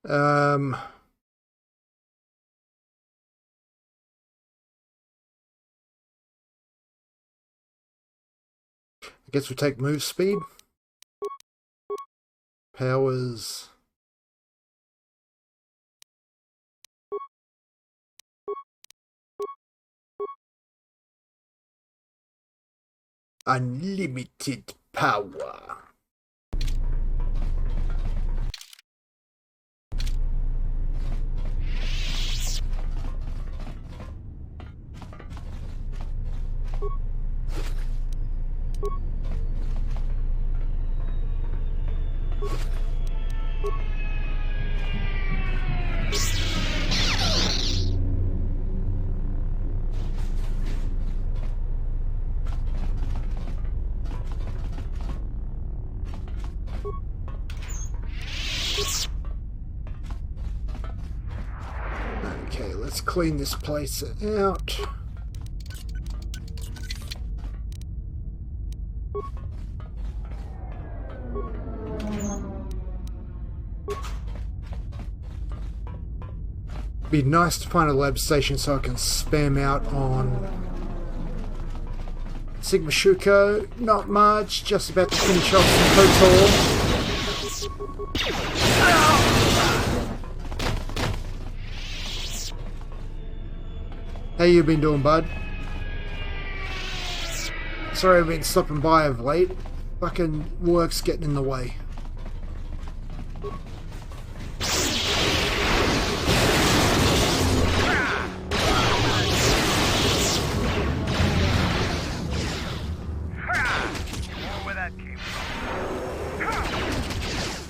I guess we take move speed. Powers. Unlimited power. Okay, let's clean this place out. Be nice to find a lab station so I can spam out on Sigma Shuko. Not much, just about to finish off some KOTOR. How you been doing, bud? Sorry I've been stopping by of late. Fucking work's getting in the way.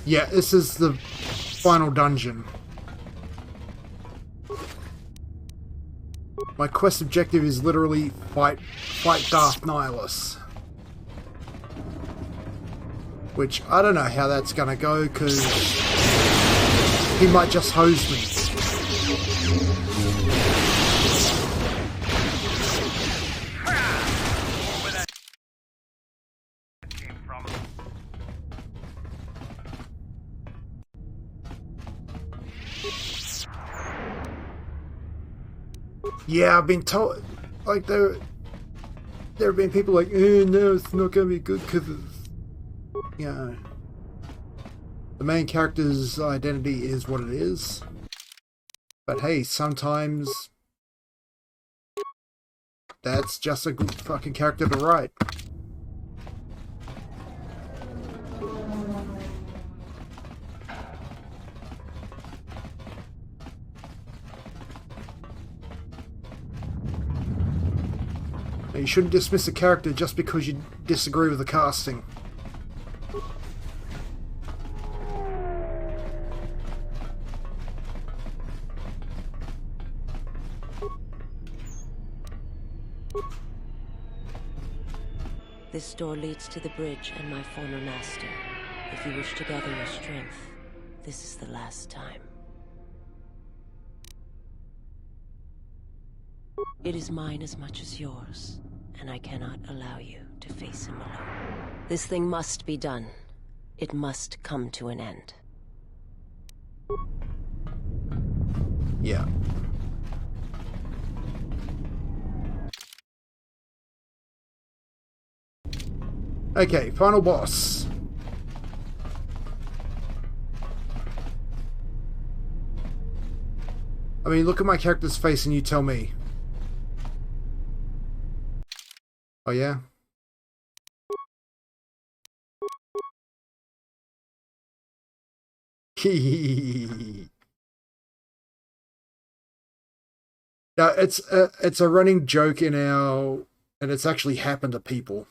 Yeah, this is the final dungeon. My quest objective is literally fight Darth Nihilus. Which, I don't know how that's gonna go, because he might just hose me. Yeah, I've been told, like, there have been people like, no, it's not gonna be good because, you know, the main character's identity is what it is. But hey, sometimes that's just a good fucking character to write. You shouldn't dismiss a character just because you disagree with the casting. This door leads to the bridge and my former master. If you wish to gather your strength, this is the last time. It is mine as much as yours, and I cannot allow you to face him alone. This thing must be done. It must come to an end. Yeah. Okay, final boss. I mean, look at my character's face and you tell me. Oh, yeah? Yeah, it's a running joke in our, and it's actually happened to people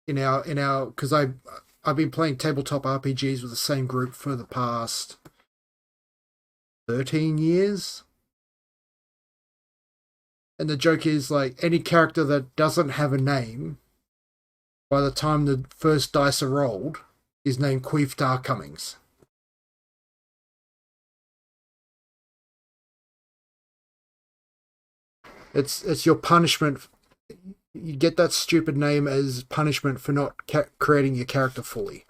in our because I've been playing tabletop RPGs with the same group for the past 13 years. And the joke is, like, any character that doesn't have a name, by the time the first dice are rolled, is named Queef Darkcomings. It's your punishment. You get that stupid name as punishment for not creating your character fully.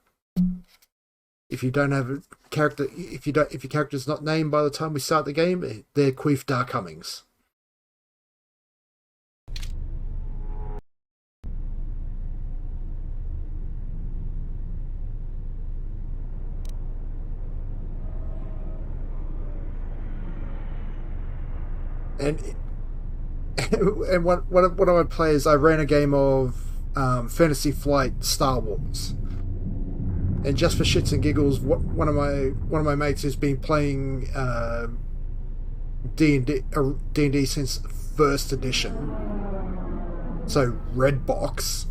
If you don't have a character, if your character's not named by the time we start the game, they're Queef Darkcomings. And one of my players, I ran a game of Fantasy Flight Star Wars, and just for shits and giggles, one of my mates has been playing D&D since first edition, so red box.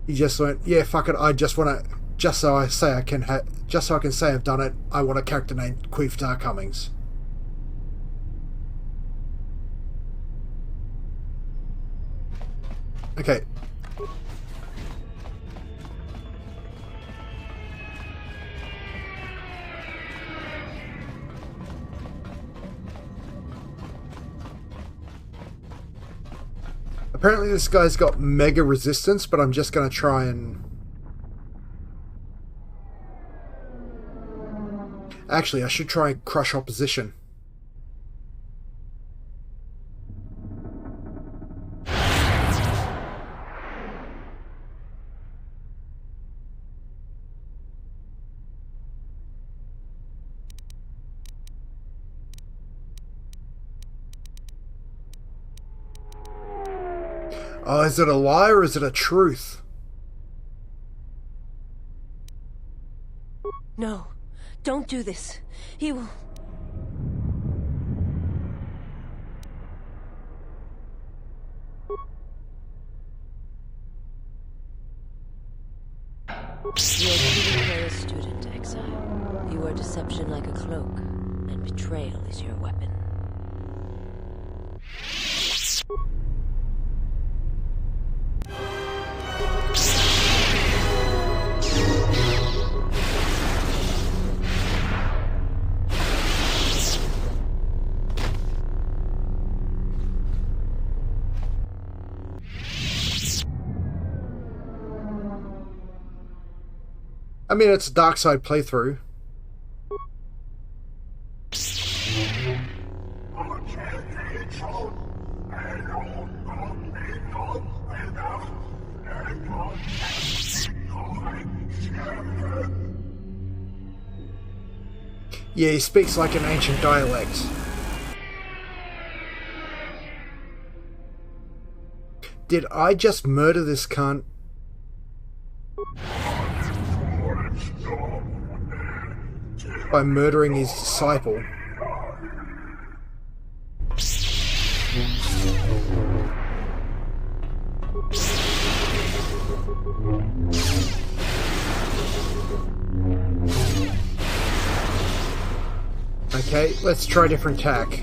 He just went, yeah, fuck it, I just want to, just so I can say I've done it, I want a character named Queef Darkcomings. Okay. Apparently this guy's got mega resistance, but I'm just going to try and... Actually, I should try and crush opposition. Oh, is it a lie or is it a truth? No, don't do this. He will... You are truly a student, Exile. You wear deception like a cloak, and betrayal is your weapon. I mean, it's a dark side playthrough. Yeah, he speaks like an ancient dialect. Did I just murder this cunt? By murdering his disciple. Okay, let's try a different tack.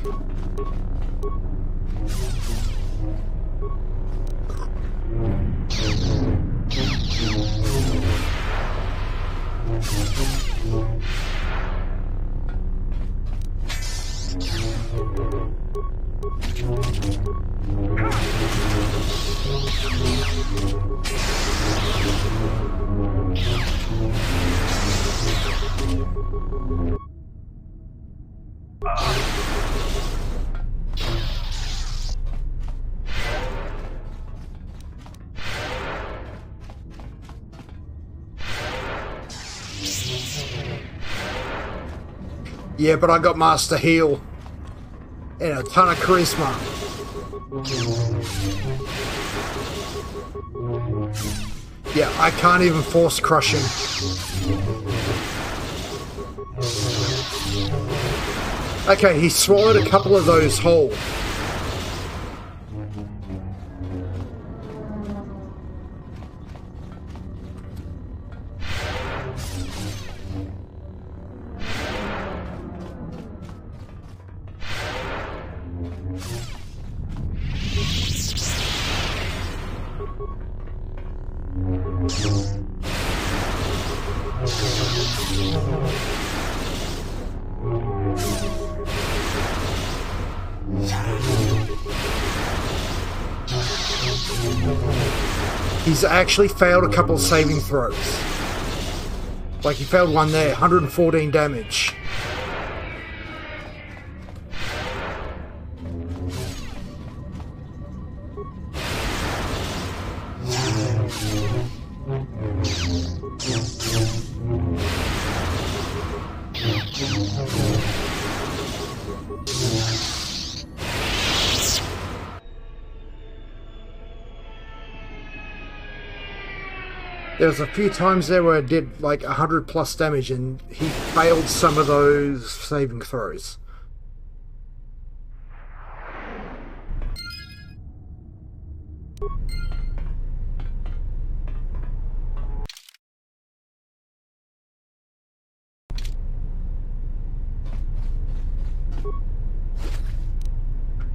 Yeah, but I got Master Heal and a ton of charisma. Yeah, I can't even force crush him. Okay, he swallowed a couple of those whole. He's actually failed a couple of saving throws. Like he failed one there, 114 damage. There was a few times there where I did like 100 plus damage and he failed some of those saving throws.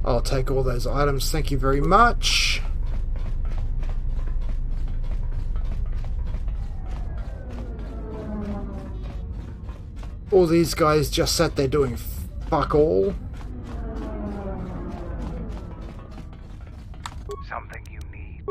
I'll take all those items, thank you very much. All these guys just sat there doing fuck all. Something you need.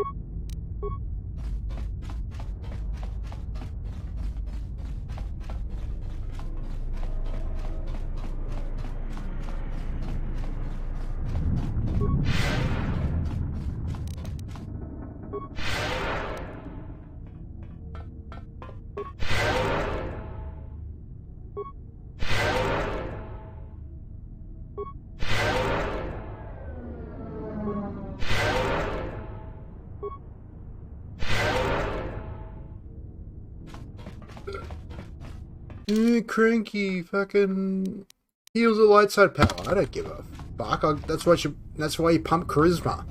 Cranky fucking heals the light side power. I don't give a fuck. That's why you pump charisma.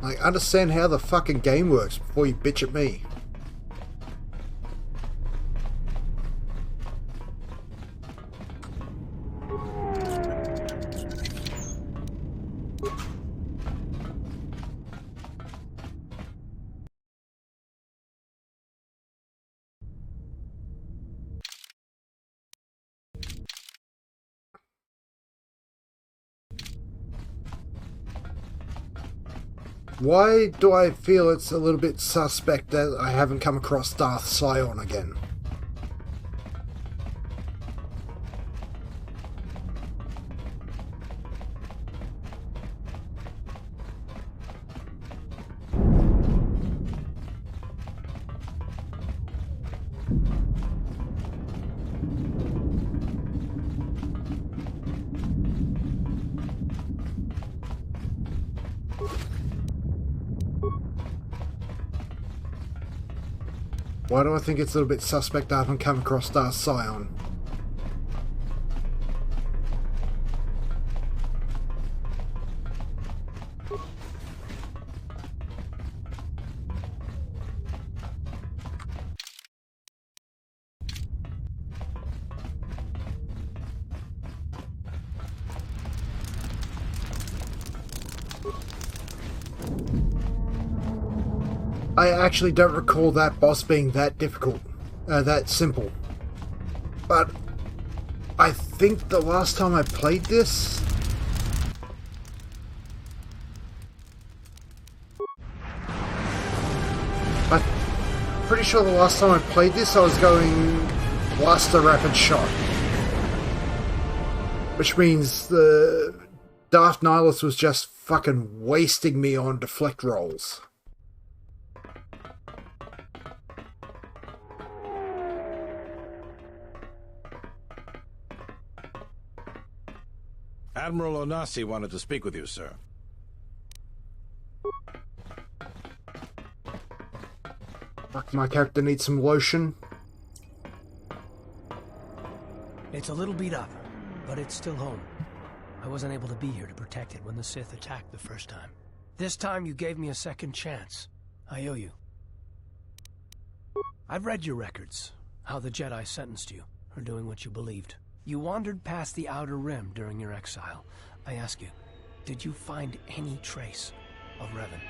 Like, understand how the fucking game works before you bitch at me. Why do I feel it's a little bit suspect that I haven't come across Darth Sion again? Why do I think it's a little bit suspect I haven't come across Darth Sion? I actually don't recall that boss being that difficult, that simple. But I think the last time I played this, I'm pretty sure the last time I played this I was going Blaster Rapid Shot. Which means the Daft Nihilus was just fucking wasting me on deflect rolls. Admiral Onasi wanted to speak with you, sir. Fuck, my character needs some lotion. It's a little beat up, but it's still home. I wasn't able to be here to protect it when the Sith attacked the first time. This time you gave me a second chance. I owe you. I've read your records, how the Jedi sentenced you for doing what you believed. You wandered past the Outer Rim during your exile. I ask you, did you find any trace of Revan?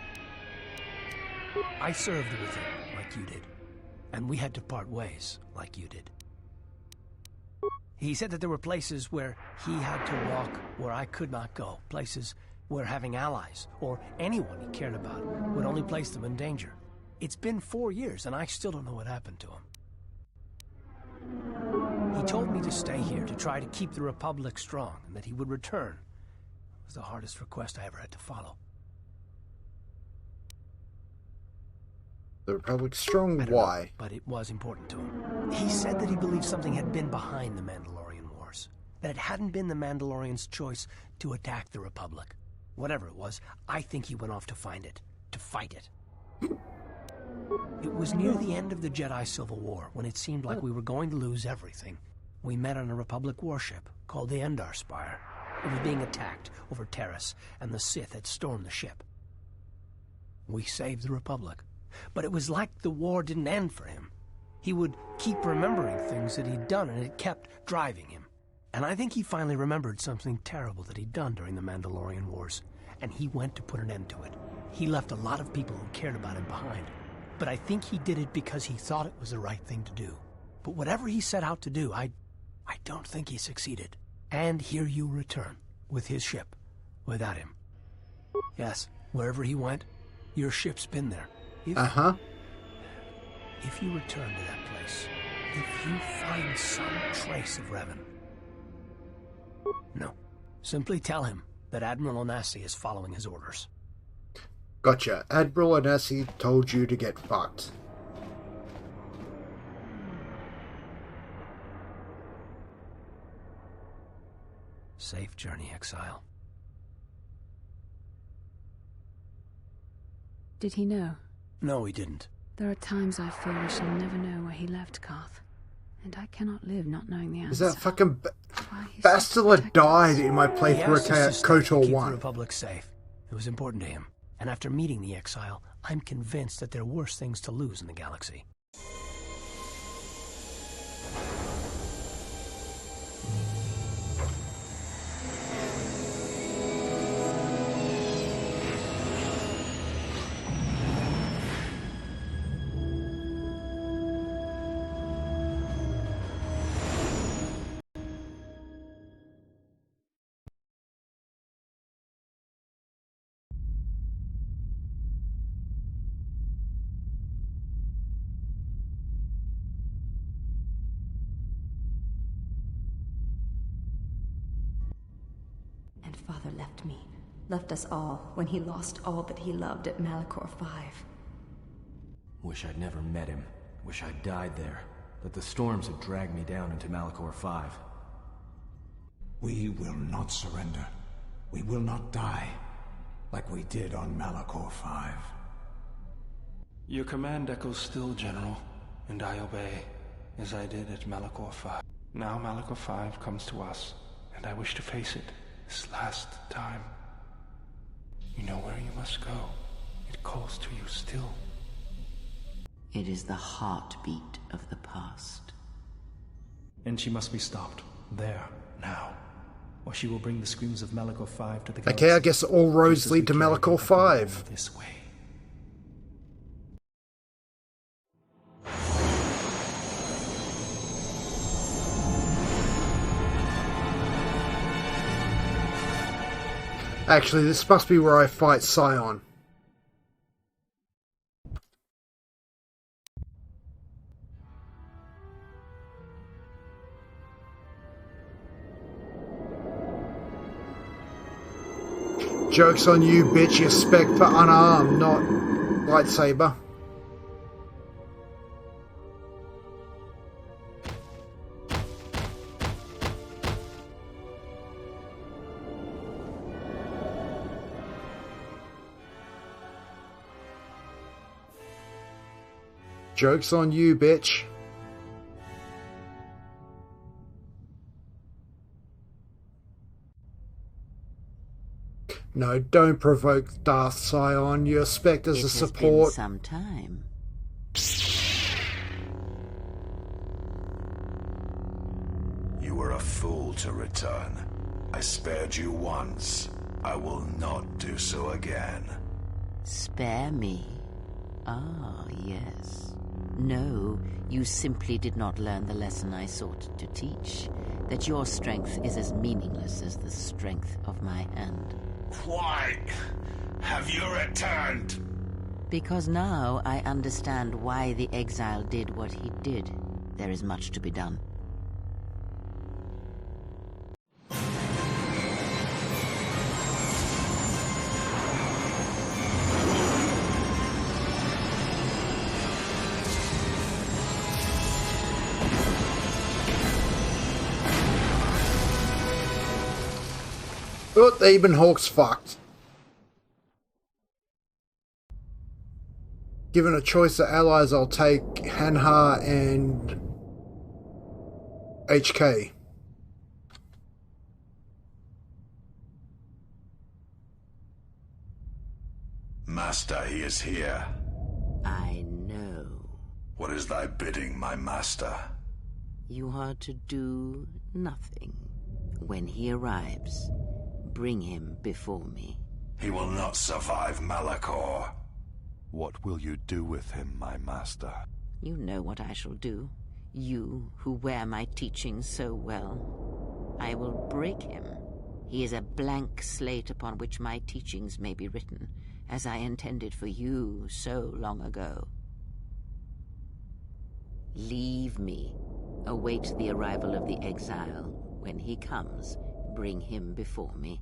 I served with him like you did, and we had to part ways like you did. He said that there were places where he had to walk where I could not go, places where having allies, or anyone he cared about, would only place them in danger. It's been 4 years, and I still don't know what happened to him. He told me to stay here to try to keep the Republic strong, and that he would return. It was the hardest request I ever had to follow. The Republic strong? Why? But it was important to him. He said that he believed something had been behind the Mandalorian Wars. That it hadn't been the Mandalorians' choice to attack the Republic. Whatever it was, I think he went off to find it. To fight it. It was near the end of the Jedi Civil War, when it seemed like we were going to lose everything. We met on a Republic warship called the Endar Spire. It was being attacked over Terrace, and the Sith had stormed the ship. We saved the Republic. But it was like the war didn't end for him. He would keep remembering things that he'd done, and it kept driving him. And I think he finally remembered something terrible that he'd done during the Mandalorian Wars, and he went to put an end to it. He left a lot of people who cared about him behind. But I think he did it because he thought it was the right thing to do. But whatever he set out to do, I don't think he succeeded. And here you return, with his ship, without him. Yes, wherever he went, your ship's been there. If you return to that place, if you find some trace of Revan... No. Simply tell him that Admiral Onasi is following his orders. Gotcha. Admiral Onasi told you to get fucked. Safe journey, exile. Did he know? No, he didn't. There are times I fear we shall never know where he left Karth. And I cannot live not knowing the answer. Is that fucking Bastila died in my playthrough at KOTOR 1. Keep the Republic safe. It was important to him. And after meeting the exile, I'm convinced that there are worse things to lose in the galaxy. Father left me, left us all, when he lost all that he loved at Malachor 5. Wish I'd never met him. Wish I'd died there. That the storms had dragged me down into Malachor 5. We will not surrender. We will not die, like we did on Malachor 5. Your command echoes still, General, and I obey, as I did at Malachor 5. Now Malachor 5 comes to us, and I wish to face it. This last time. You know where you must go. It calls to you still. It is the heartbeat of the past. And she must be stopped. There, now. Or she will bring the screams of Malachor 5 to the galaxy. Okay, I guess all roads lead to Malachor 5. This way. Actually, this must be where I fight Scion. Joke's on you, bitch. You spec for unarmed, not lightsaber. Joke's on you, bitch. No, don't provoke Darth Scion. Your spec as a support. It has been some time. You were a fool to return. I spared you once. I will not do so again. Spare me? Ah, yes. No, you simply did not learn the lesson I sought to teach. That your strength is as meaningless as the strength of my hand. Why have you returned? Because now I understand why the exile did what he did. There is much to be done. Oh, Eben Hawk's fucked. Given a choice of allies, I'll take Hanha and HK. Master, he is here. I know. What is thy bidding, my master? You are to do nothing. When he arrives, bring him before me. He will not survive Malachor. What will you do with him, my master? You know what I shall do. You, who wear my teachings so well. I will break him. He is a blank slate upon which my teachings may be written, as I intended for you so long ago. Leave me. Await the arrival of the exile. When he comes, bring him before me.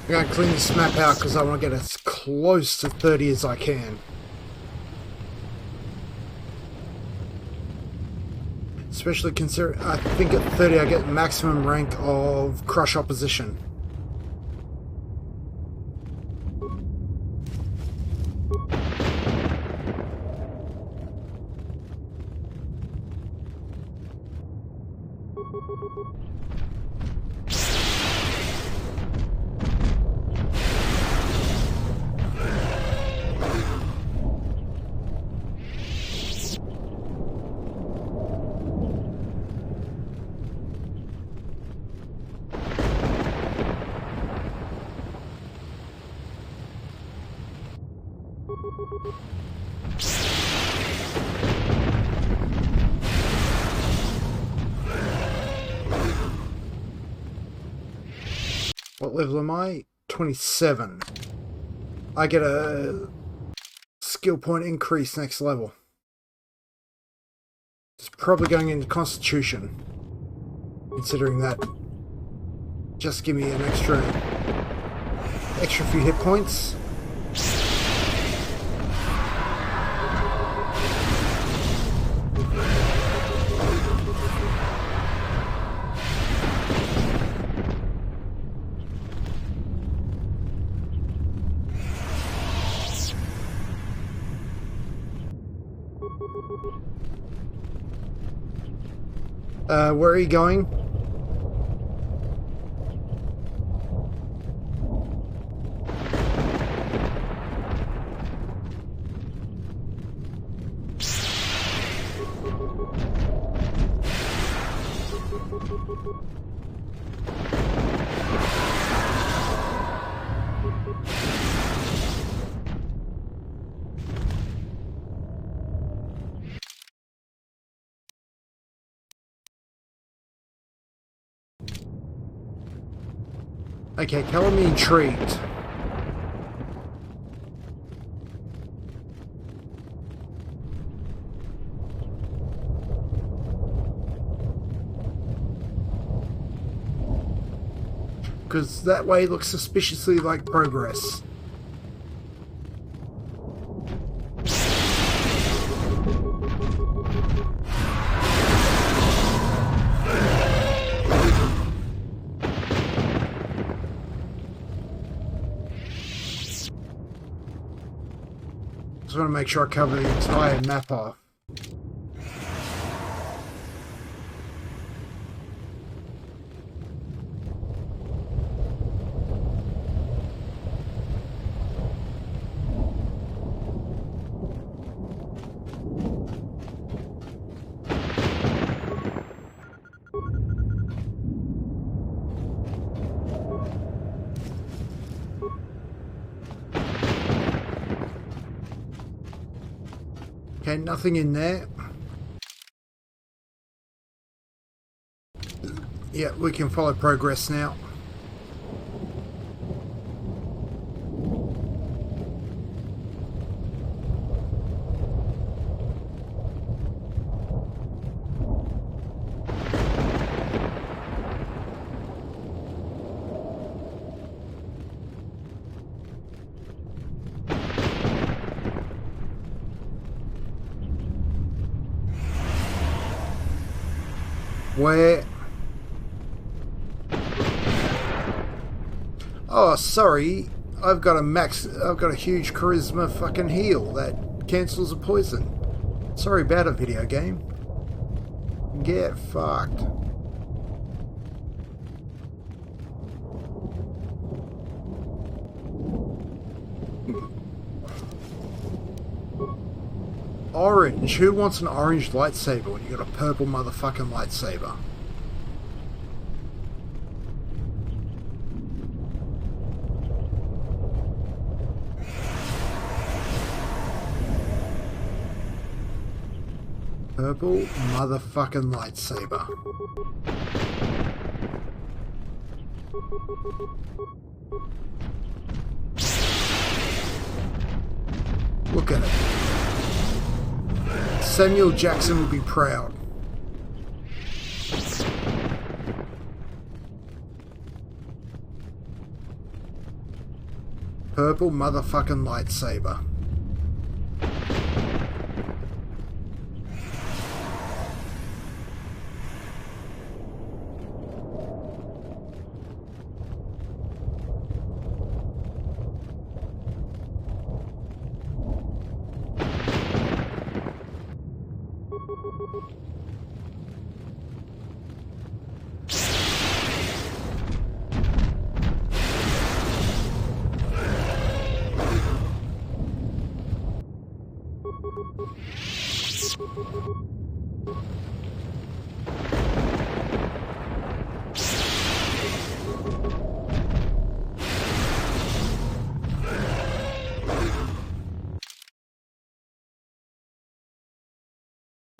I'm going to clean this map out because I want to get as close to 30 as I can. Especially considering I think at 30 I get maximum rank of crush opposition. What level am I? 27. I get a skill point increase next level. It's probably going into Constitution. Considering that. Just give me an extra few hit points. Where are you going? Okay, color me intrigued. Because that way looks suspiciously like progress. Just want to make sure I cover the entire map off. Okay, nothing in there. Yeah, we can follow progress now. Where? Oh, sorry. I've got a huge charisma fucking heal that cancels a poison. Sorry about it, video game. Get fucked. Orange? Who wants an orange lightsaber when you got a purple motherfucking lightsaber? Purple motherfucking lightsaber. Look at it. Samuel Jackson would be proud. Purple motherfucking lightsaber.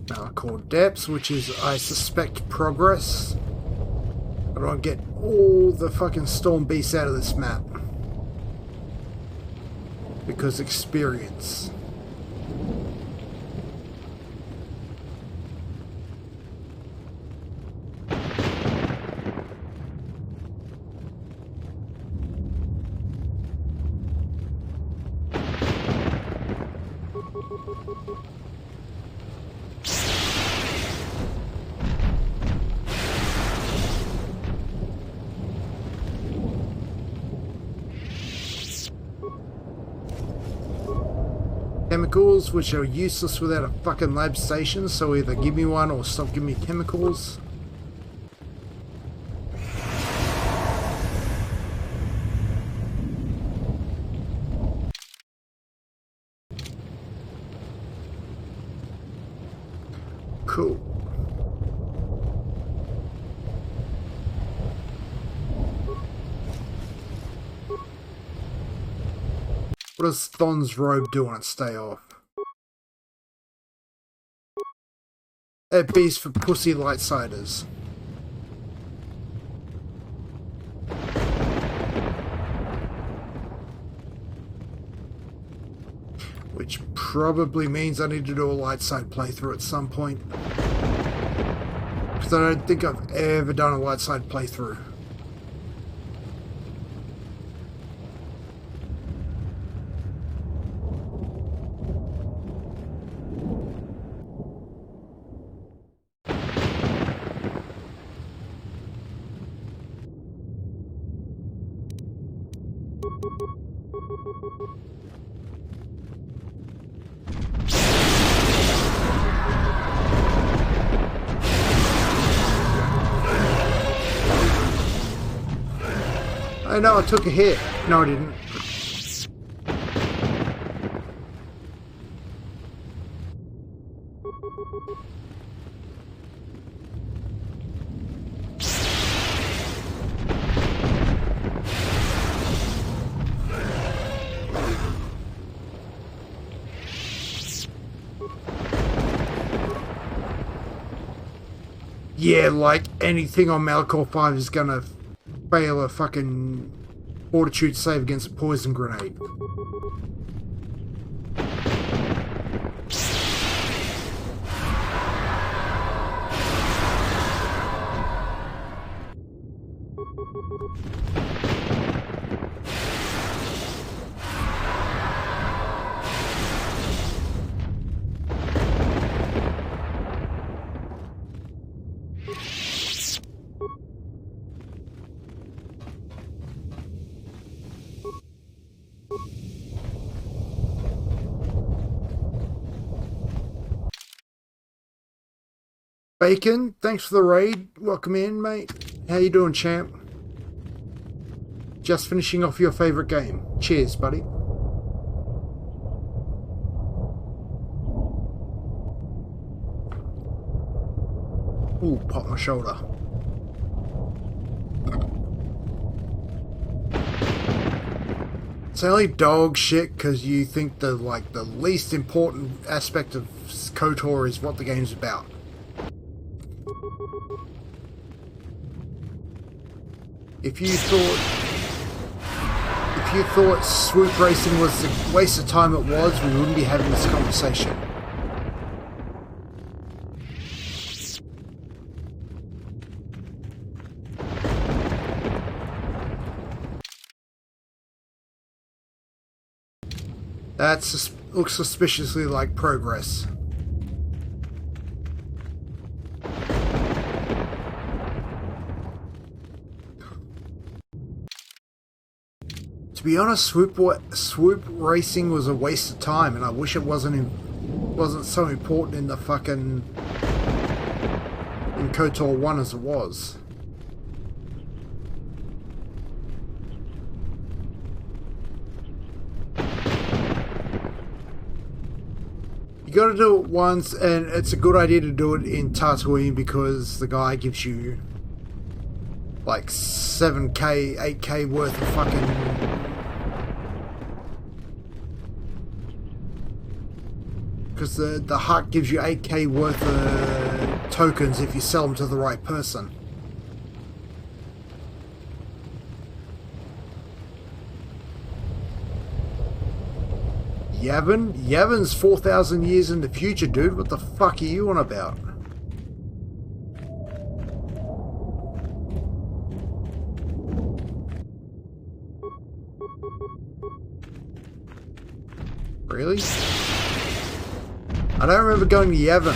Malachor Depths, which is, I suspect, progress. I don't get all the fucking storm beasts out of this map. Because experience. chemicals, which are useless without a fucking lab station, so either give me one or stop giving me chemicals. Cool. What does Thon's robe do on its day off? It beats for pussy lightsiders. Which probably means I need to do a light side playthrough at some point. Because I don't think I've ever done a light side playthrough. I know I took a hit. No, I didn't. Yeah, like anything on Malachor 5 is gonna fail a fucking fortitude save against a poison grenade. Bacon, thanks for the raid. Welcome in, mate. How you doing, champ? Just finishing off your favourite game. Cheers, buddy. Ooh, pop my shoulder. It's only dog shit because you think the least important aspect of KOTOR is what the game's about. If you thought swoop racing was the waste of time it was, we wouldn't be having this conversation. That looks suspiciously like progress. To be honest, swoop racing was a waste of time, and I wish it wasn't so important in the fucking in KOTOR 1 as it was. You gotta do it once, and it's a good idea to do it in Tatooine because the guy gives you like 7k, 8k worth of fucking... Because the hut gives you 8k worth of tokens if you sell them to the right person. Yavin? Yavin's 4,000 years in the future, dude. What the fuck are you on about? Really? I don't remember going to Yavin.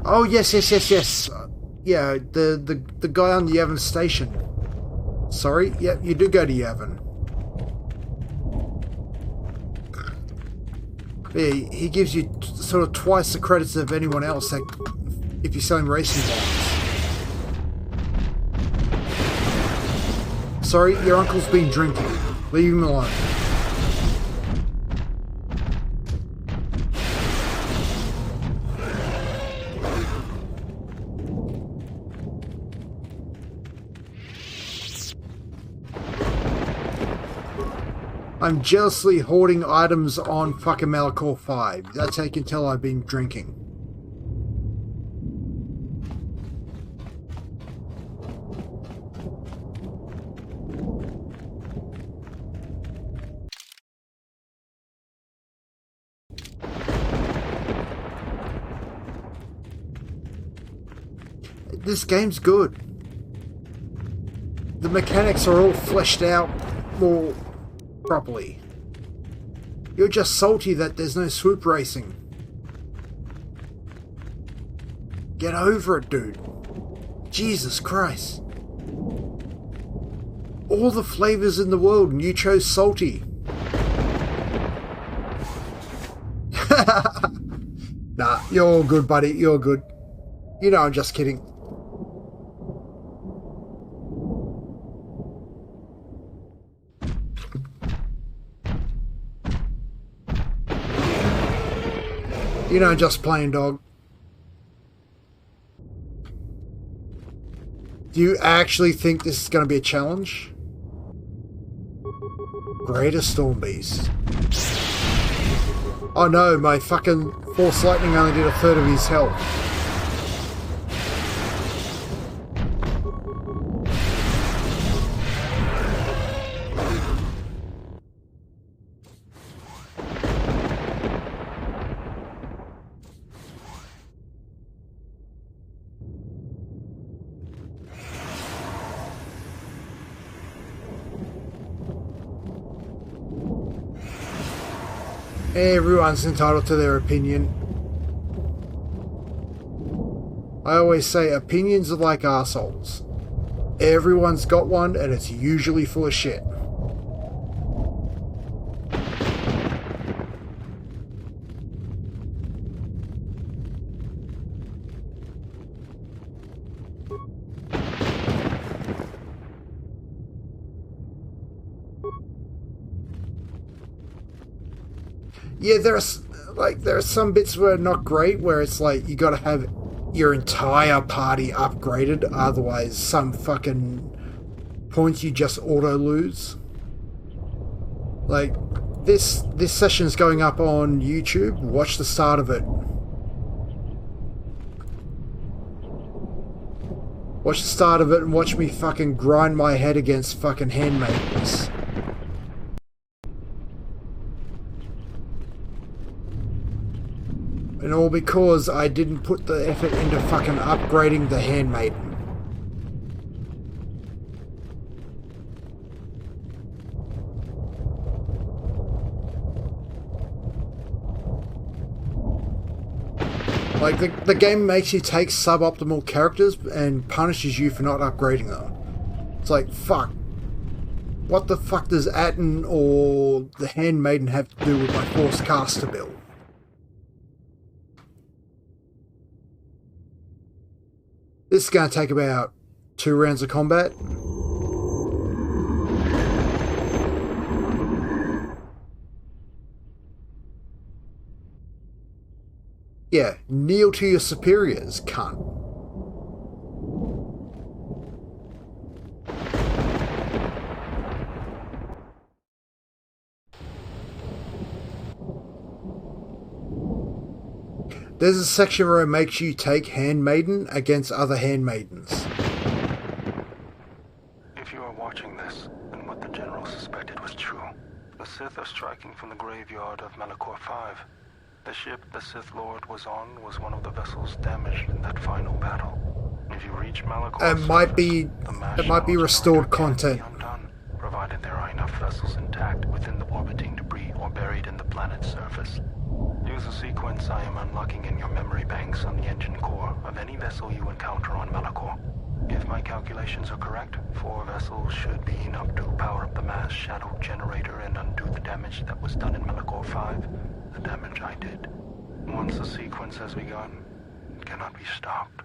Oh, yes. Yeah, the guy on the Yavin station. Sorry, yeah, you do go to Yavin. He gives you sort of twice the credits of anyone else that, if you're selling racing bombs. Sorry, your uncle's been drinking. Leave him alone. I'm jealously hoarding items on fucking Malachor 5. That's how you can tell I've been drinking. This game's good. The mechanics are all fleshed out more properly. You're just salty that there's no swoop racing. Get over it, dude. Jesus Christ. All the flavors in the world and you chose salty. Nah, you're all good, buddy. You're good. You know I'm just kidding. You know, just playing, dog. Do you actually think this is going to be a challenge? Greater Storm Beast. Oh no, my fucking Force Lightning only did a third of his health. Everyone's entitled to their opinion. I always say opinions are like arseholes. Everyone's got one and it's usually full of shit. Yeah, there are some bits where not great, where it's like you gotta have your entire party upgraded, otherwise some fucking points you just auto lose. Like this session's going up on YouTube. Watch the start of it. Watch the start of it and watch me fucking grind my head against fucking handmaidens. And all because I didn't put the effort into fucking upgrading the handmaiden. Like, the game makes you take suboptimal characters and punishes you for not upgrading them. It's like, fuck. What the fuck does Atten or the handmaiden have to do with my Force caster build? This is going to take about 2 rounds of combat. Yeah, kneel to your superiors, cunt. There's a section where it makes you take handmaiden against other handmaidens. If you are watching this, and what the General suspected was true, the Sith are striking from the graveyard of Malachor 5. The ship the Sith Lord was on was one of the vessels damaged in that final battle. If you reach Malachor, it might be restored content. Undone, provided there are enough vessels intact within the orbiting debris or buried in the planet's surface. Use a sequence I am unlocking in your memory banks on the engine core of any vessel you encounter on Malachor. If my calculations are correct, 4 vessels should be enough to power up the mass shadow generator and undo the damage that was done in Malachor 5. The damage I did. Once the sequence has begun, it cannot be stopped.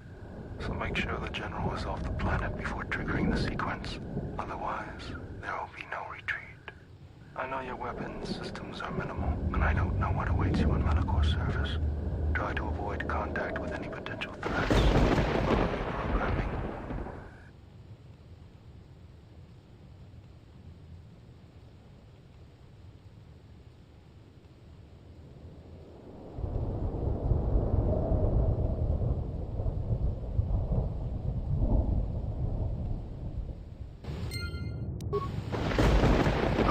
So make sure the General is off the planet before triggering the sequence. Otherwise, there will be no retreat. I know your weapon systems are minimal, and I don't know what awaits you on Malachor's surface. Try to avoid contact with any potential threats. Follow your programming.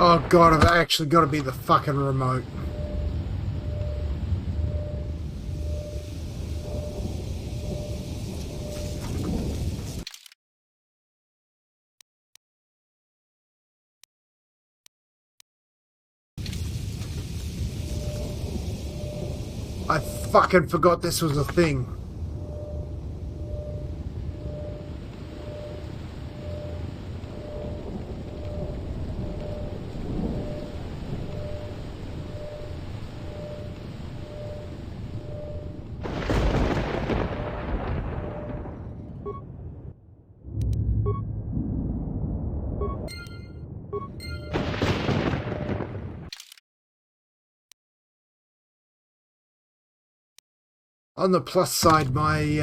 Oh god, I've actually got to be the fucking remote. I fucking forgot this was a thing. On the plus side, my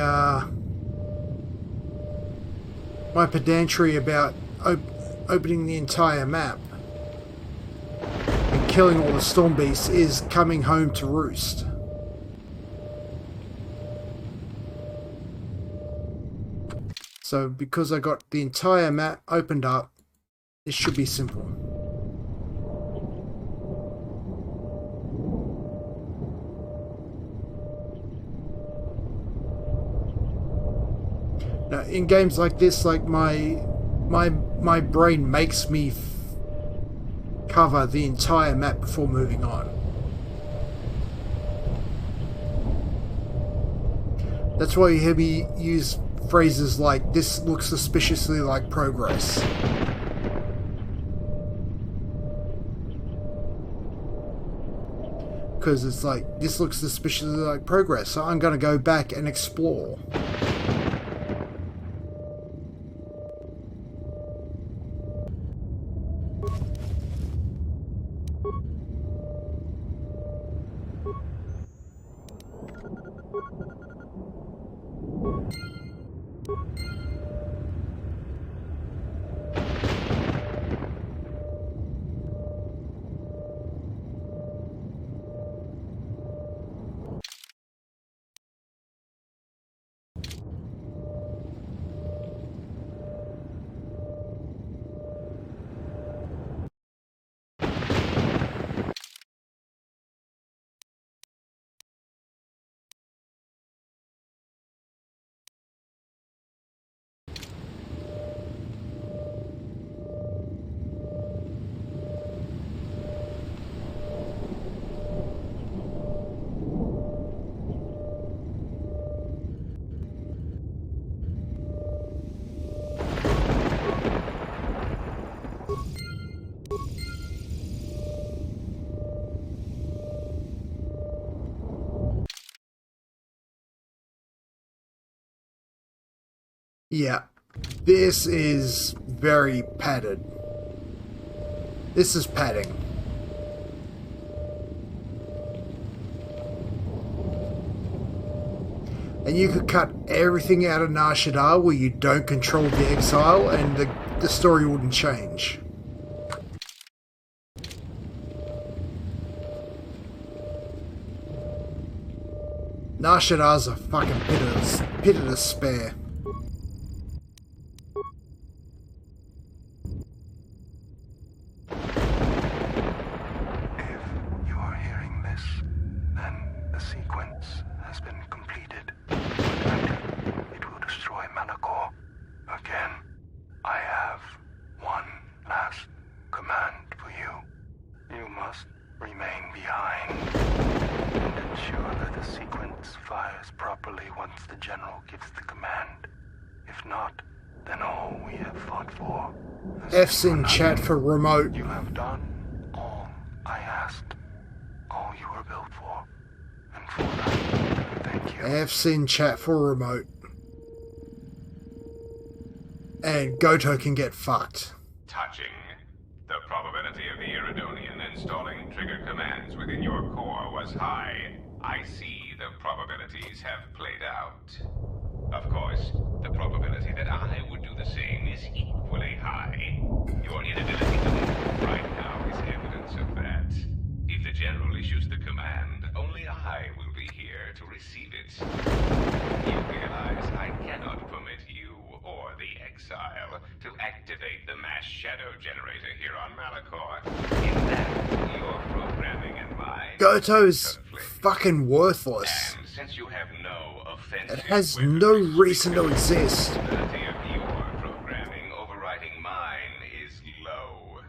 pedantry about opening the entire map and killing all the storm beasts is coming home to roost. So because I got the entire map opened up, it should be simple. Now, in games like this, like my brain makes me cover the entire map before moving on. That's why you hear me use phrases like, "This looks suspiciously like progress." Because it's like, this looks suspiciously like progress, so I'm going to go back and explore. Yeah, this is very padded. This is padding. And you could cut everything out of Nar Shaddaa where you don't control the exile and the story wouldn't change. Nar Shaddaa's a fucking pit of despair. than all we have fought for. F's in chat for remote. You have done all I asked, all you were built for, and for that, thank you. F's in chat for remote. And KOTOR can get fucked. Touching. The probability of the Iridonian installing trigger commands within your core was high. I see the probabilities have played out. Of course, the probability that I would do the same is equally high. Your inability to move right now is evidence of that. If the General issues the command, only I will be here to receive it. You realize I cannot permit you or the Exile to activate the mass shadow generator here on Malachor. In that, your programming and mine... KOTOR's fucking worthless. And since you have no offensive... It has no reason to exist. The probability of your programming overriding mine is low.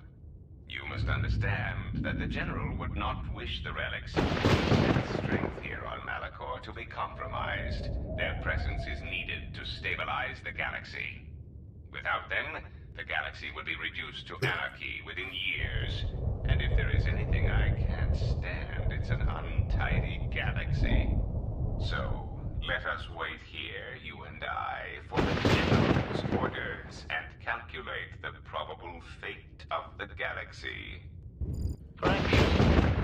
You must understand that the General would not wish the relics of Sith's strength here on Malachor to be compromised. Their presence is needed to stabilize the galaxy. Without them, the galaxy would be reduced to anarchy within years. And if there is anything I can't stand, it's an untidy galaxy. So, let us wait here, you and I, for the General's orders and calculate the probable fate of the galaxy. Frankly,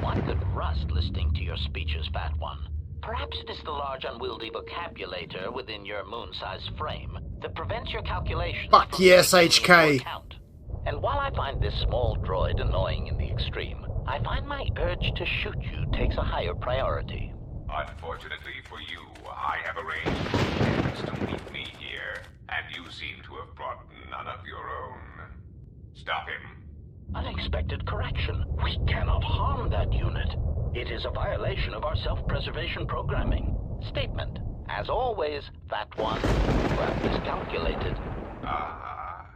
one could rust listening to your speeches, Fat One. Perhaps it is the large unwieldy vocabulator within your moon-sized frame that prevents your calculations. Fuck yes, HK. And while I find this small droid annoying in the extreme, I find my urge to shoot you takes a higher priority. Unfortunately for you, I have arranged for friends to meet me here, and you seem to have brought none of your own. Stop him. Unexpected correction. We cannot harm that unit. It is a violation of our self-preservation programming. Statement. As always, Fat One, you have miscalculated. Ah,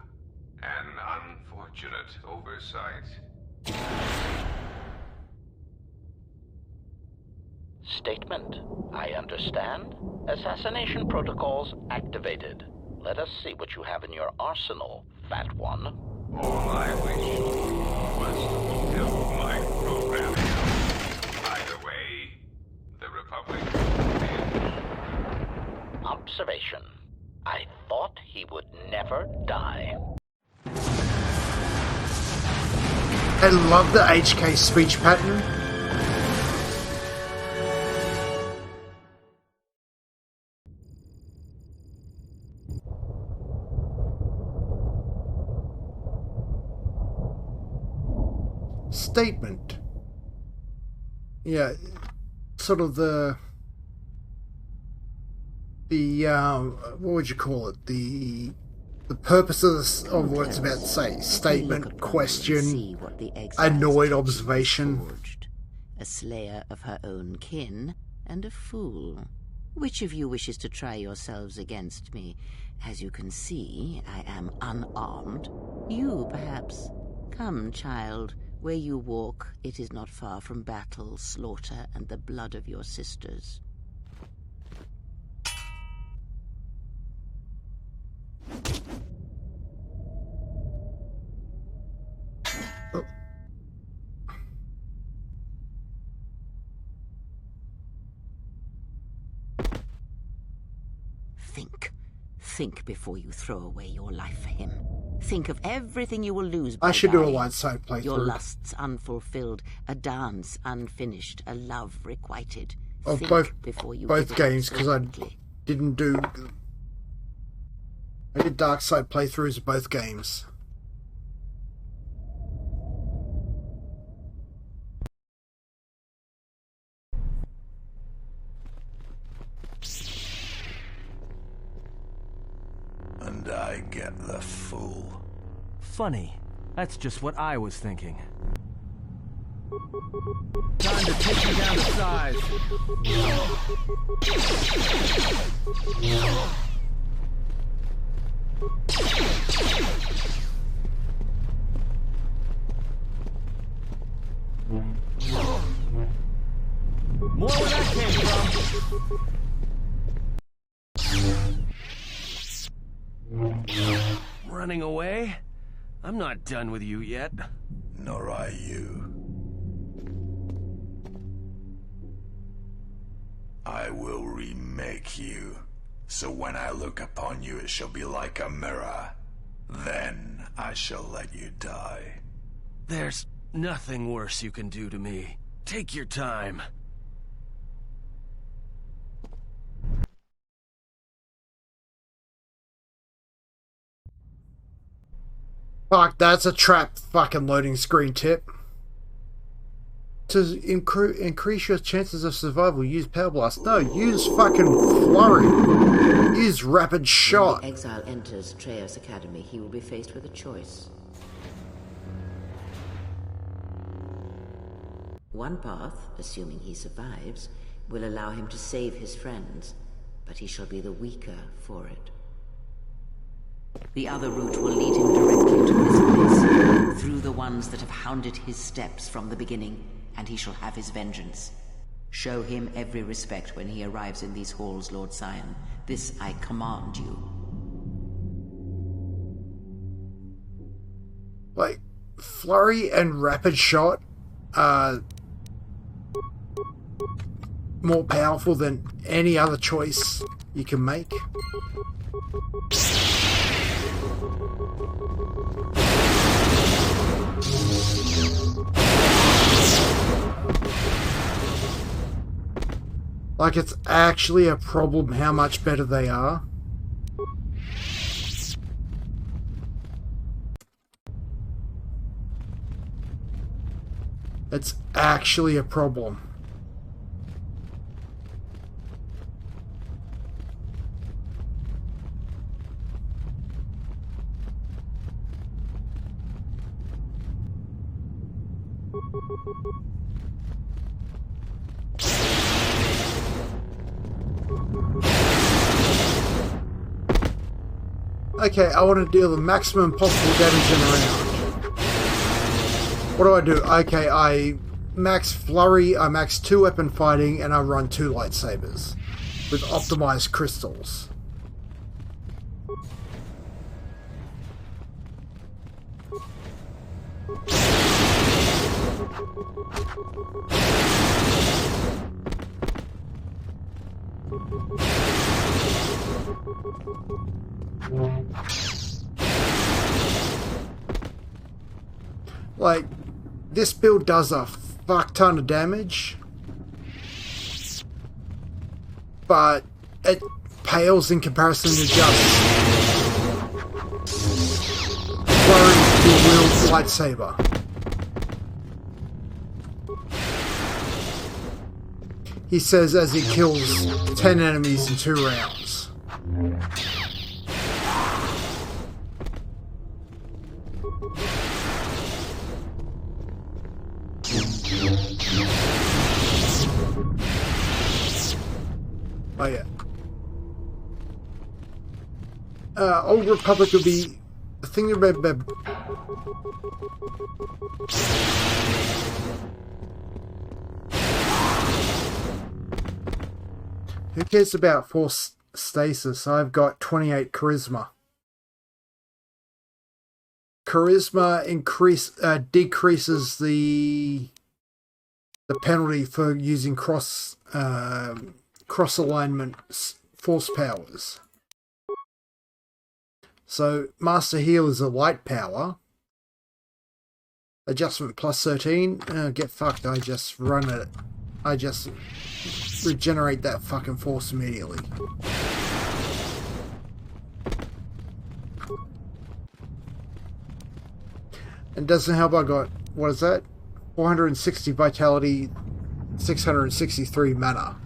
an unfortunate oversight. Statement. I understand. Assassination protocols activated. Let us see what you have in your arsenal, Fat One. All I wish was to fulfill my programming. Either way, the Republic wins. Observation. I thought he would never die. I love the HK speech pattern. Statement. Yeah, sort of the what would you call it? The purposes of what it's about to say. Statement, question, annoyed observation. A slayer of her own kin, and a fool. Which of you wishes to try yourselves against me? As you can see, I am unarmed. You, perhaps. Come, child. Where you walk, it is not far from battle, slaughter, and the blood of your sisters. Oh. Think before you throw away your life for him. Think of everything you will lose by I should do a dying. one-side playthrough. Your lusts unfulfilled, a dance unfinished, a love requited. Of Think both before you both give it up games, because I slightly. didn't do. I did dark side playthroughs of both games. And I get the fool. Funny. That's just what I was thinking. Time to take you down to size. More where that came from. running away? I'm not done with you yet. Nor are you. I will remake you, so when I look upon you it shall be like a mirror. Then I shall let you die. There's nothing worse you can do to me. Take your time. Fuck, that's a trap fucking loading screen tip. To increase your chances of survival, use Power Blast. No, use fucking Flurry. Use Rapid Shot. When the exile enters Treus Academy, he will be faced with a choice. One path, assuming he survives, will allow him to save his friends, but he shall be the weaker for it. The other route will lead him directly to this place, through the ones that have hounded his steps from the beginning, and he shall have his vengeance. Show him every respect when he arrives in these halls, Lord Scion. This I command you. Like, Flurry and Rapid Shot are more powerful than any other choice you can make. Like, it's actually a problem how much better they are. It's actually a problem. Okay, I want to deal the maximum possible damage in a round. What do? Okay, I max Flurry, I max 2 weapon fighting, and I run 2 lightsabers with optimized crystals. Like, this build does a fuck ton of damage, but it pales in comparison to just Flurry dual-wield lightsaber. He says as he kills 10 enemies in 2 rounds. Oh yeah. Old Republic would be the thing about who cares about force stasis? I've got 28 charisma. Charisma decreases the penalty for using cross alignment force powers. So Master Heal is a light power. Adjustment plus 13. Get fucked. I just run it. I just regenerate that fucking force immediately. And doesn't help I got, what is that? 460 vitality, 663 mana.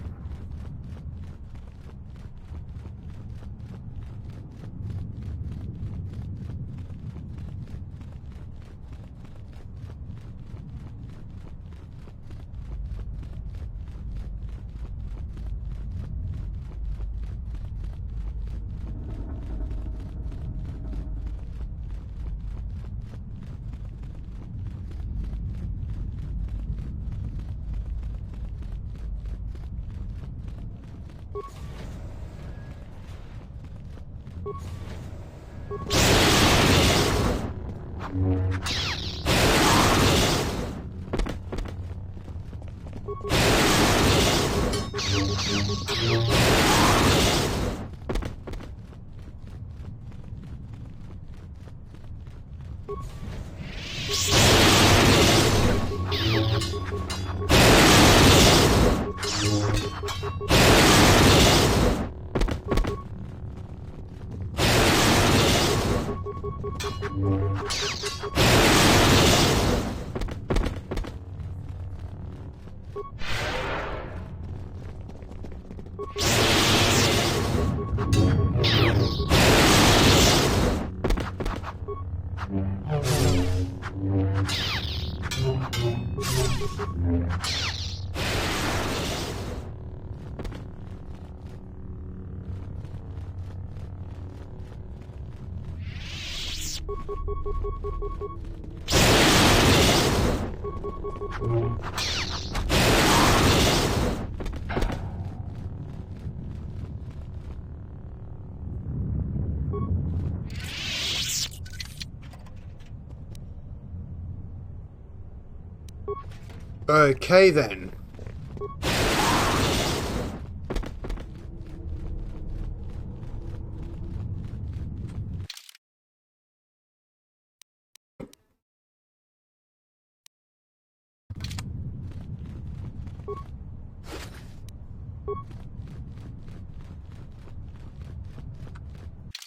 Okay then.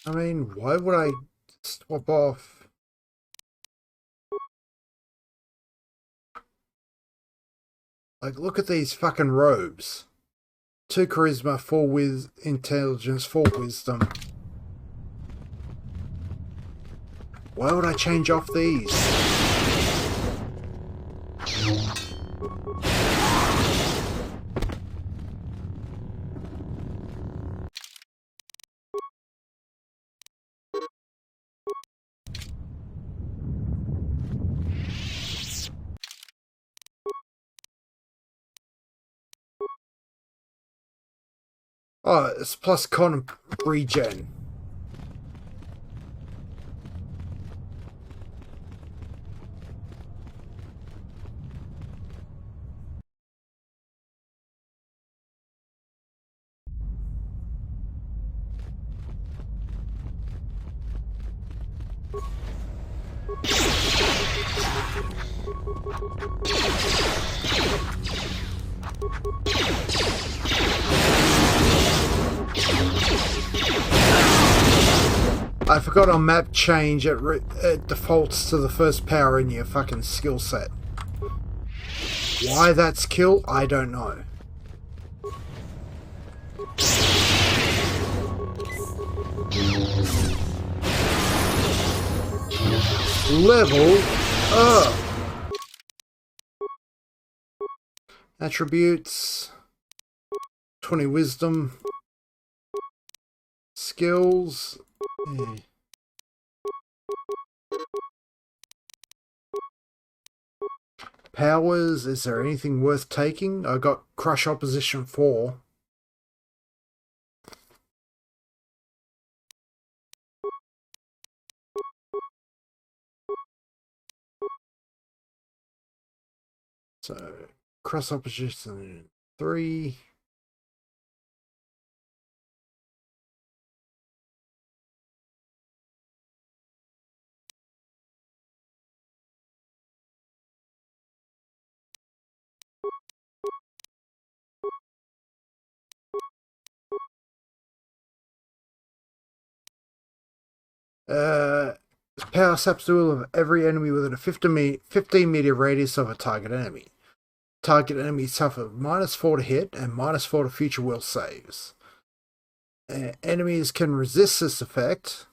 I mean, why would I swap off? Like, look at these fucking robes. 2 charisma, 4 intelligence, 4 wisdom. Why would I change off these? Oh, it's plus con regen. I forgot on map change, it defaults to the first power in your fucking skill set. Why that skill, I don't know. Level up. Attributes. 20 wisdom. Skills. Yeah. Powers, is there anything worth taking? I got Crush Opposition 4. So, Crush Opposition 3. Power saps the will of every enemy within a 15 meter radius of a target enemy. Target enemies suffer -4 to hit and -4 to future will saves. Enemies can resist this effect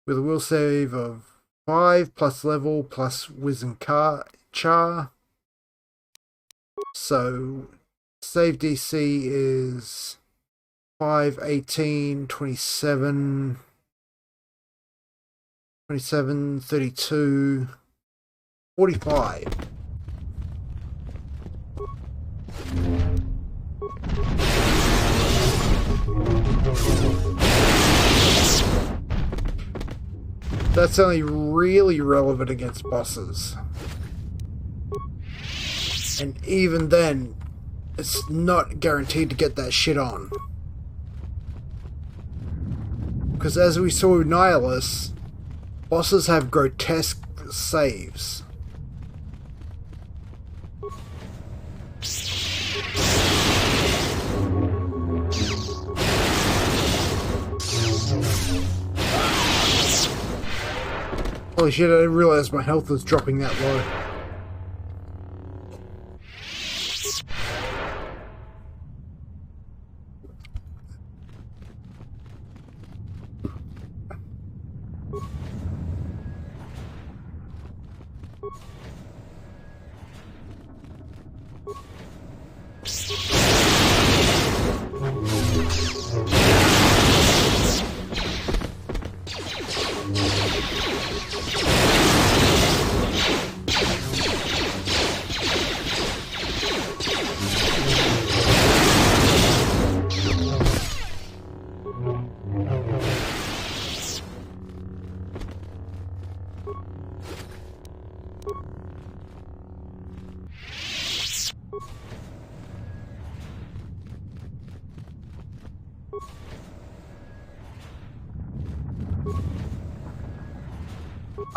with a will save of 5 plus level plus wisdom char. So save DC is 5, 18, 27, 32, 45. That's only really relevant against bosses. And even then, it's not guaranteed to get that shit on. Because as we saw with Nihilus, bosses have grotesque saves. Holy shit, I didn't realize my health was dropping that low.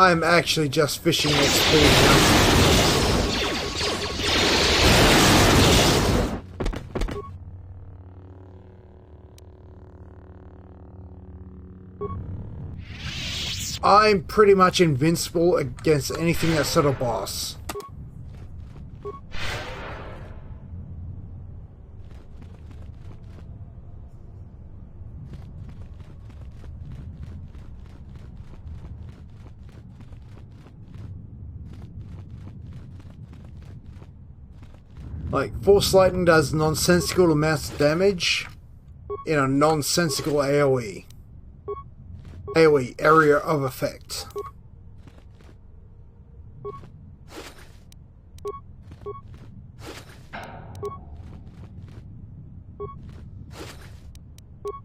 I'm actually just fishing XP now. I'm pretty much invincible against anything that's not a boss. Like, Force Lightning does nonsensical amounts of damage in a nonsensical AoE. AoE, area of effect.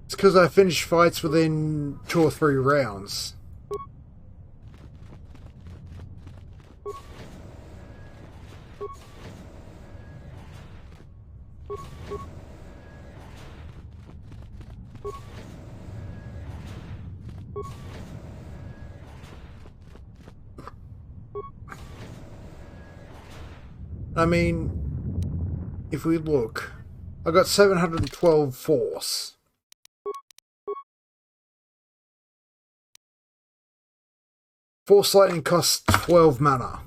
It's because I finish fights within 2 or 3 rounds. I mean, if we look, I got 712 force. Force Lightning costs 12 mana.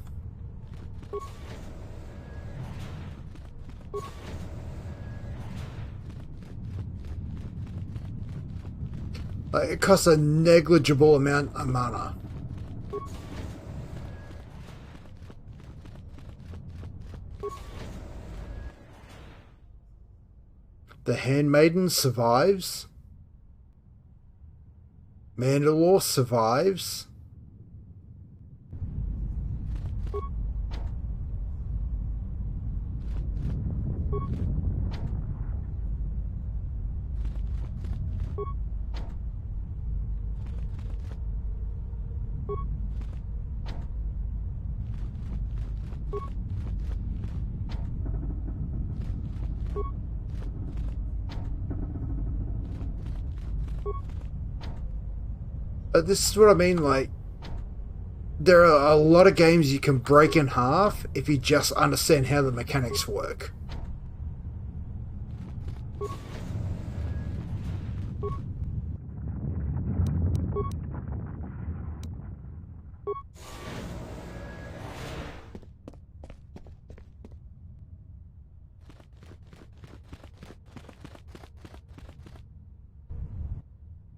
Like, it costs a negligible amount of mana. The Handmaiden survives. Mandalore survives. This is what I mean, like, there are a lot of games you can break in half if you just understand how the mechanics work.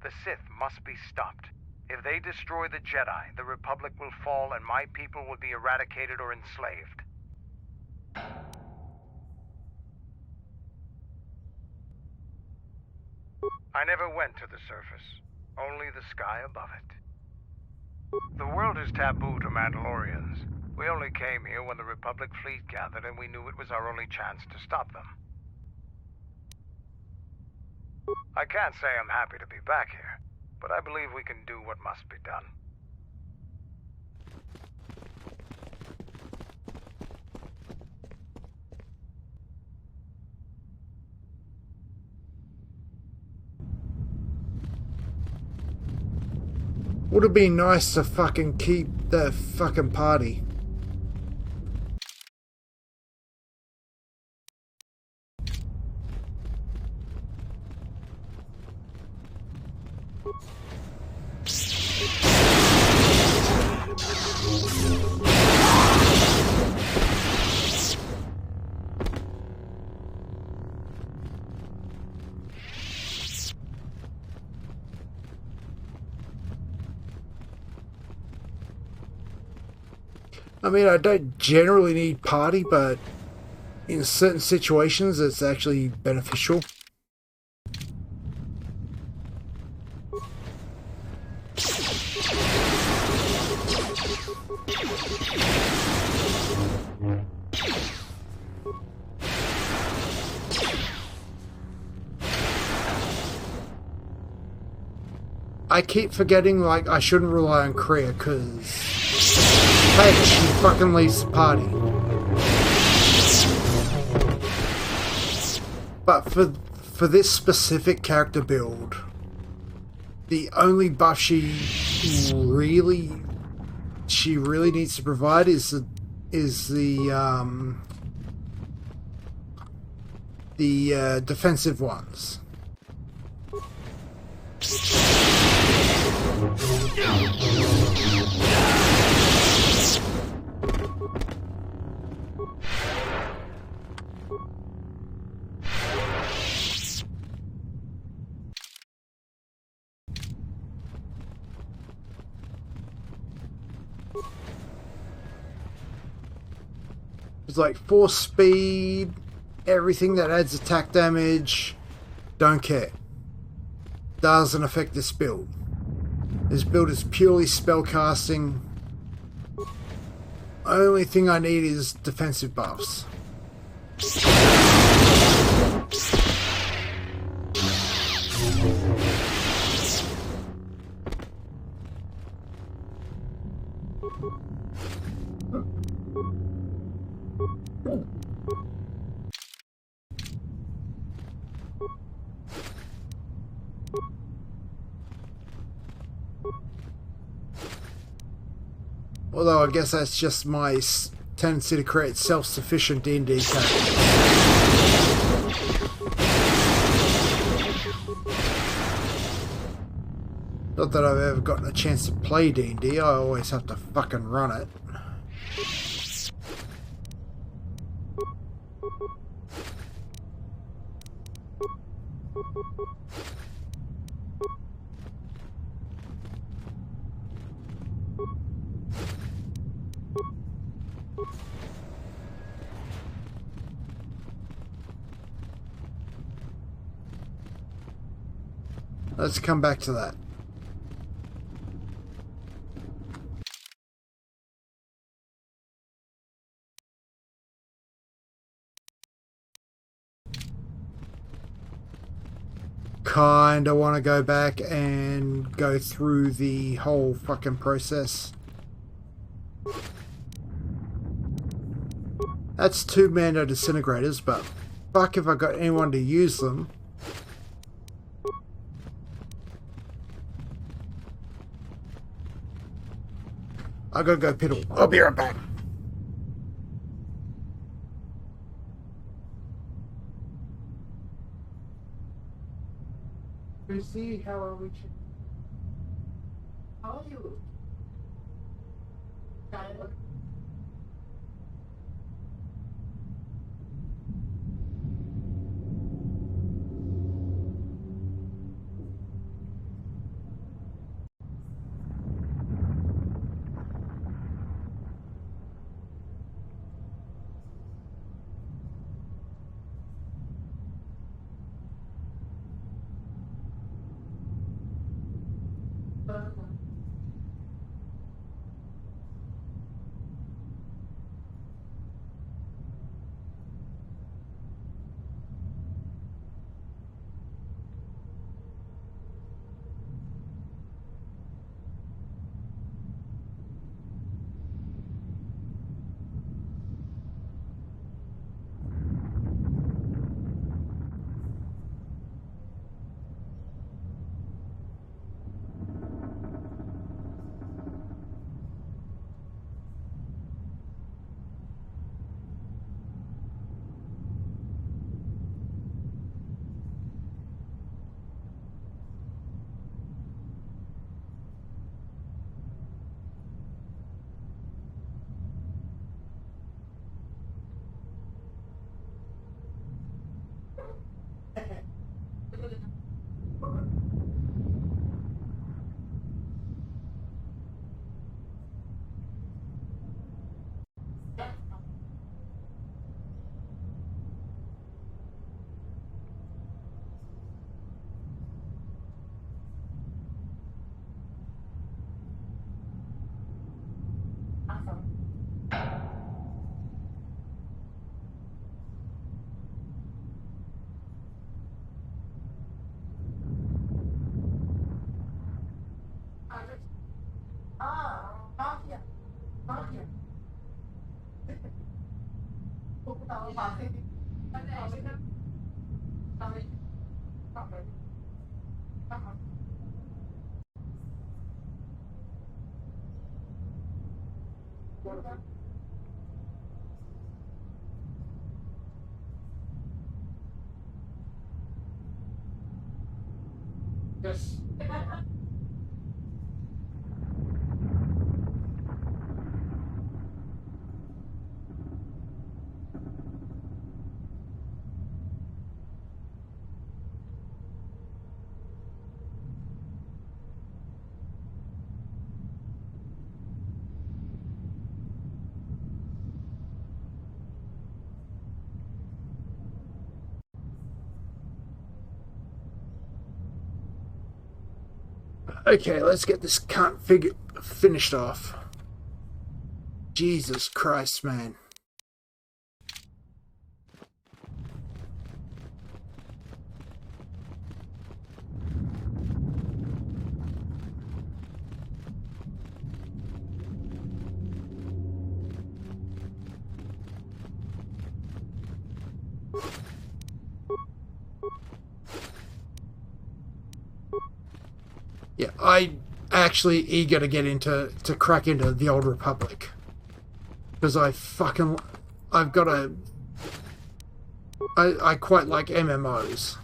The Sith must be stopped. If they destroy the Jedi, the Republic will fall and my people will be eradicated or enslaved. I never went to the surface, only the sky above it. The world is taboo to Mandalorians. We only came here when the Republic fleet gathered and we knew it was our only chance to stop them. I can't say I'm happy to be back here, but I believe we can do what must be done. Would have been nice to fucking keep the fucking party. I mean, I don't generally need party, but in certain situations, it's actually beneficial. I keep forgetting, like, I shouldn't rely on Kriya, because, hey, she fucking leaves the party. But for this specific character build, the only buff she really needs to provide is the defensive ones. It's like force speed, everything that adds attack damage, don't care. Doesn't affect this build. This build is purely spellcasting. Only thing I need is defensive buffs. Although I guess that's just my tendency to create self-sufficient D&D characters. Not that I've ever gotten a chance to play D&D, I always have to fucking run it. Let's come back to that. Kinda want to go back and go through the whole fucking process. That's 2 Mando disintegrators, but fuck if I got anyone to use them. I gotta go piddle. I'll be right back. See, how are we? How are you? Yes. Okay, let's get this cunt finished off. Jesus Christ, man. Yeah, I'm actually eager to get to crack into the Old Republic. Because I've got a... I quite like MMOs.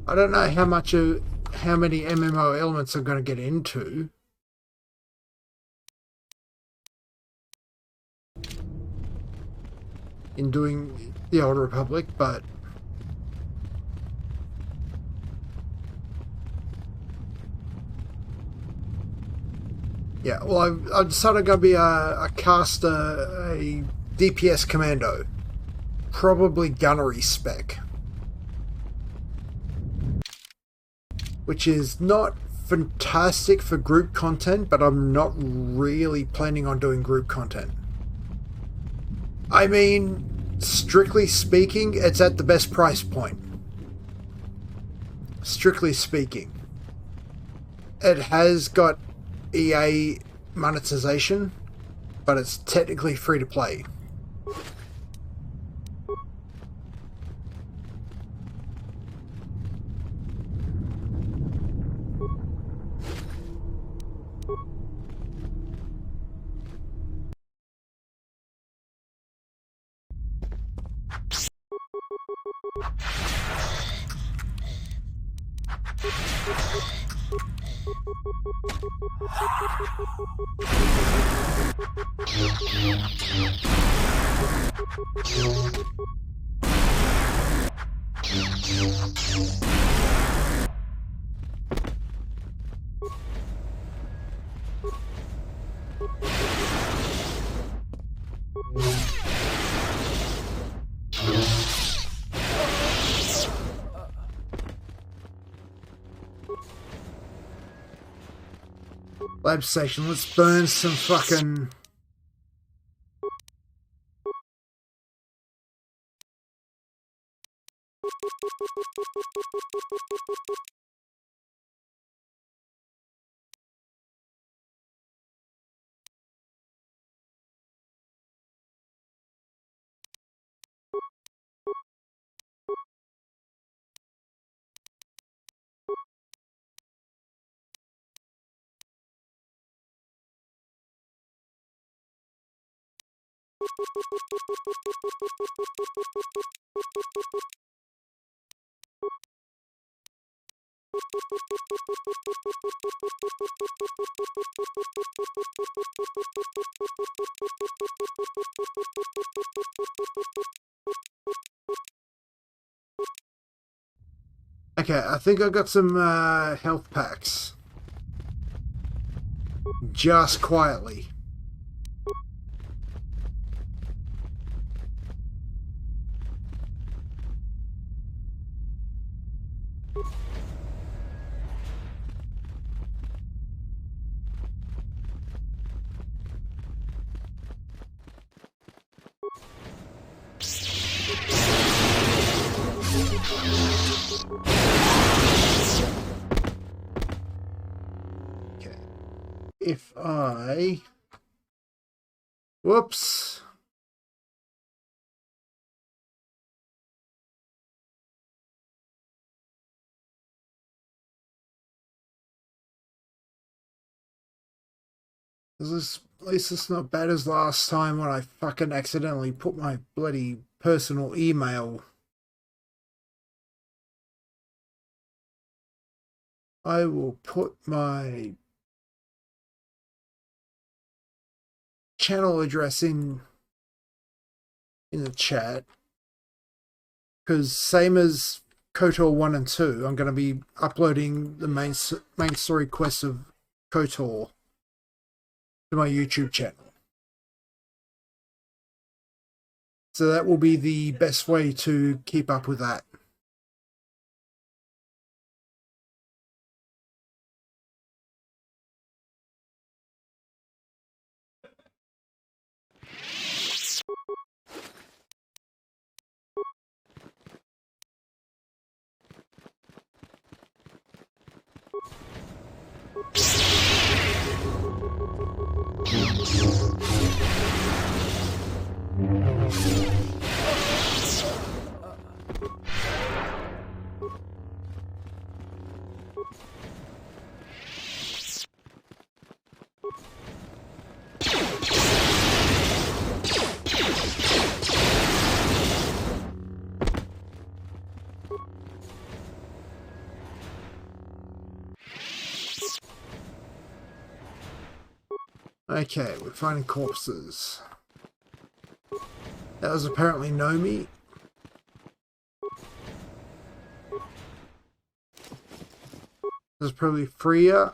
I don't know how many MMO elements I'm going to get into. In doing the Old Republic, but yeah, well, I've decided I'm going to be a DPS commando, probably gunnery spec, which is not fantastic for group content, but I'm not really planning on doing group content. I mean, strictly speaking, it's at the best price point. Strictly speaking. It has got EA monetization, but it's technically free to play. Lab station, let's burn some fucking... Okay, I think I got some health packs. Just quietly. if I... Whoops. At least it's not bad as last time when I fucking accidentally put my bloody personal email. I will put my channel address in the chat, because same as KOTOR 1 and 2, I'm going to be uploading the main story quests of KOTOR to my YouTube channel. So that will be the best way to keep up with that. Okay, we're finding corpses. That was apparently Nomi. There's probably Freya.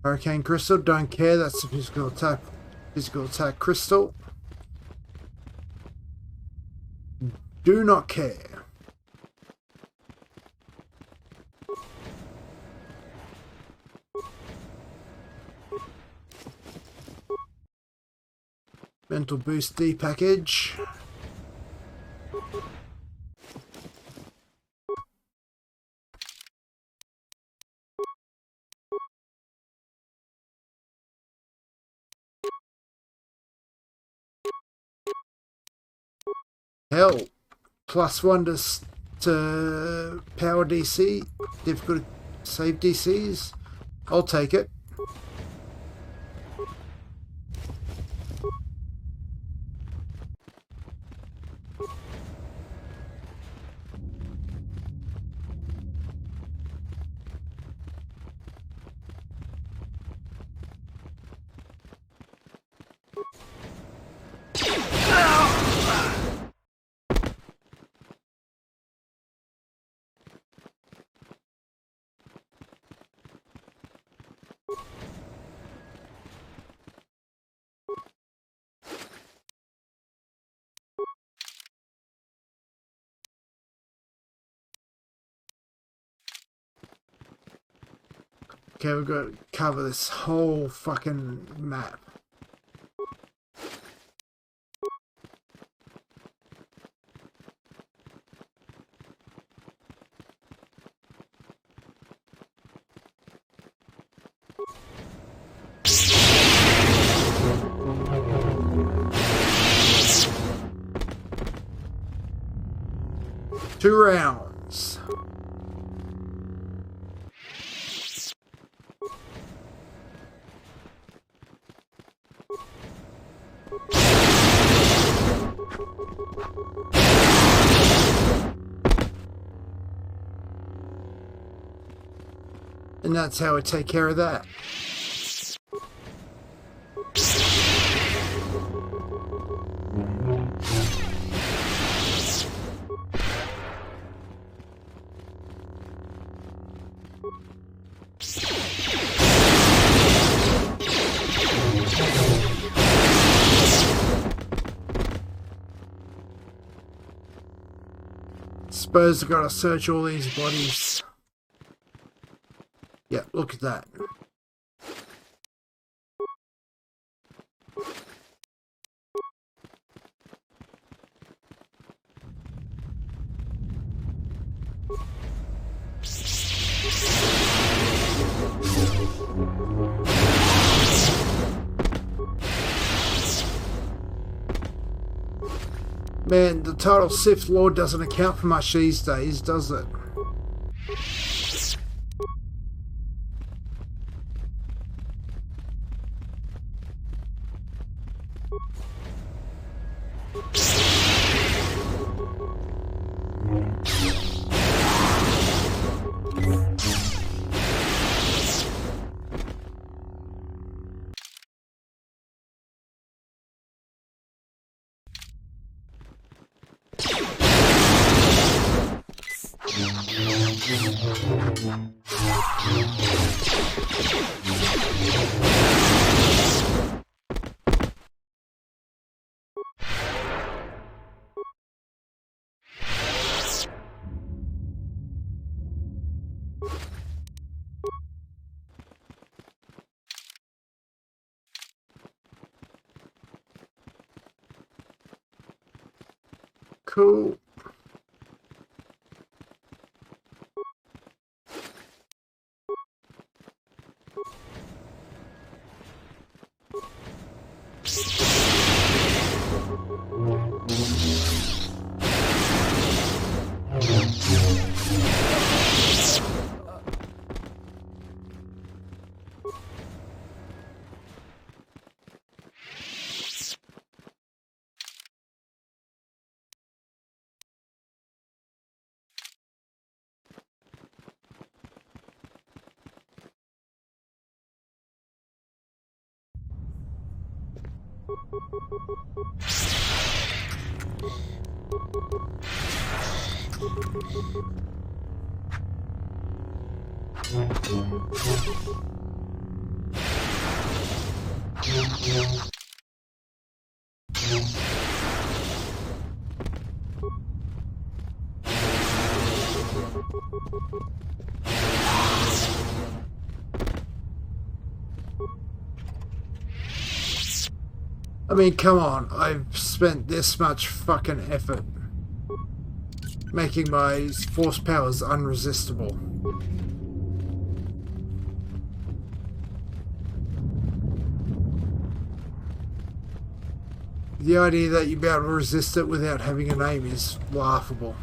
Hurricane Crystal, don't care, that's the physical attack crystal. Do not care. Mental boost D package. Hell, +1 to power DC, difficult save DCs. I'll take it. Okay, we've got to cover this whole fucking map. Two rounds. And that's how I take care of that. suppose I've got to search all these bodies. Yeah, look at that. Man, the title Sith Lord doesn't account for much these days, does it? Cool. I mean, come on, I've spent this much fucking effort making my force powers unresistible. The idea that you'd be able to resist it without having a name is laughable.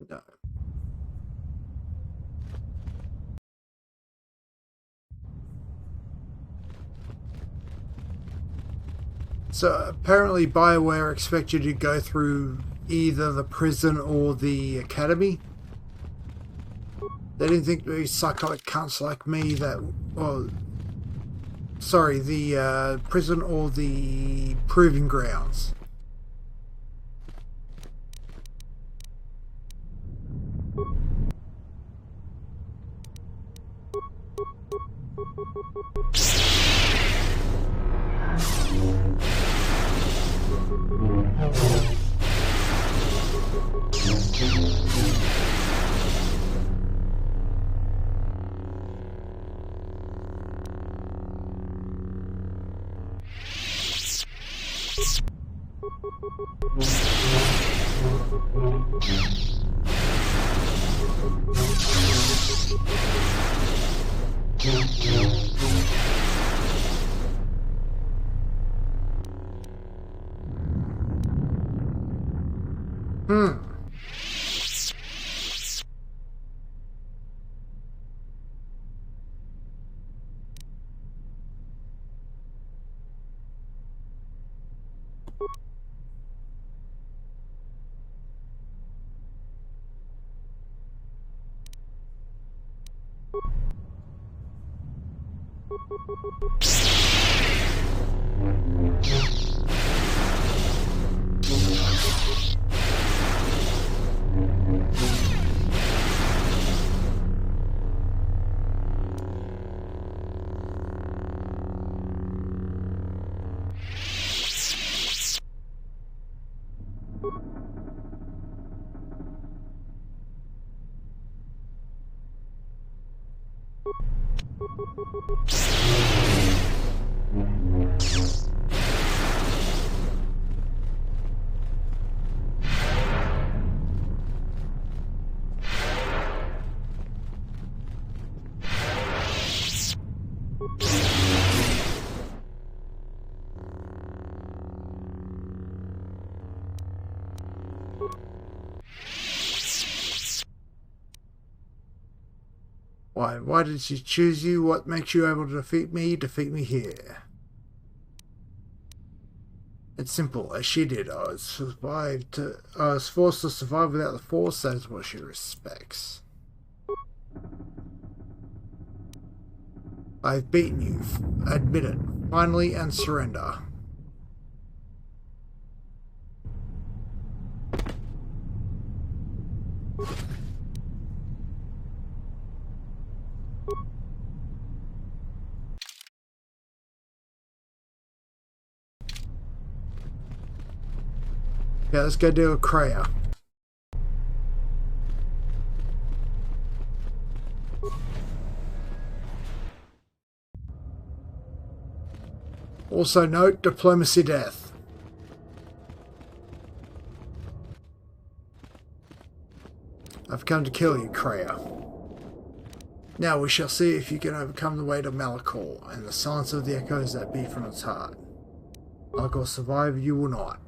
No. So apparently BioWare expect you to go through either the prison or the academy. They didn't think these psychotic cunts like me that... Well, sorry, the prison or the proving grounds. Why did she choose you? What makes you able to defeat me? Defeat me here. It's simple, as she did. I was forced to survive without the Force. That is what she respects. I've beaten you. Admit it. Finally, and surrender. Yeah, let's go do a Kreia. Also note, diplomacy death. I've come to kill you, Kreia. Now we shall see if you can overcome the weight of Malachor and the silence of the echoes that beat from its heart. Malachor survive, you will not.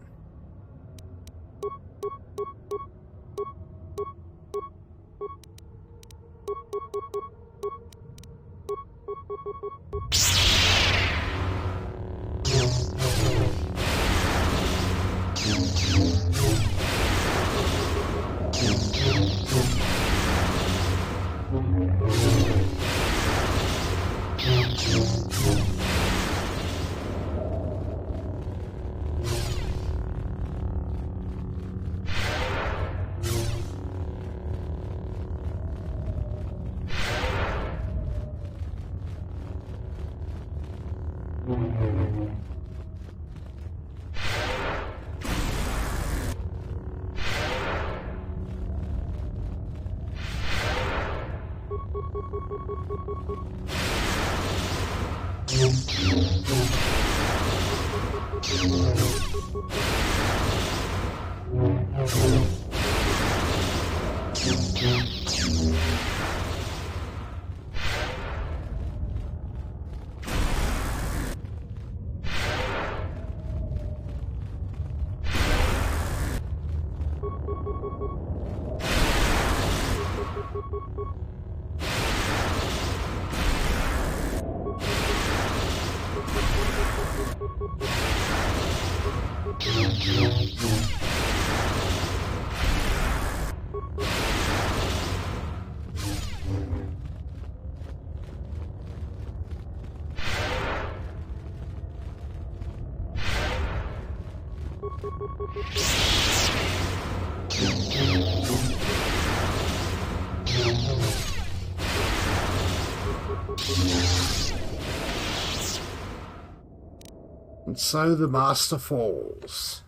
And so the Master falls.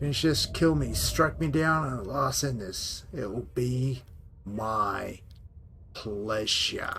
Finish this, kill me, strike me down, and at last end this. It will be my pleasure.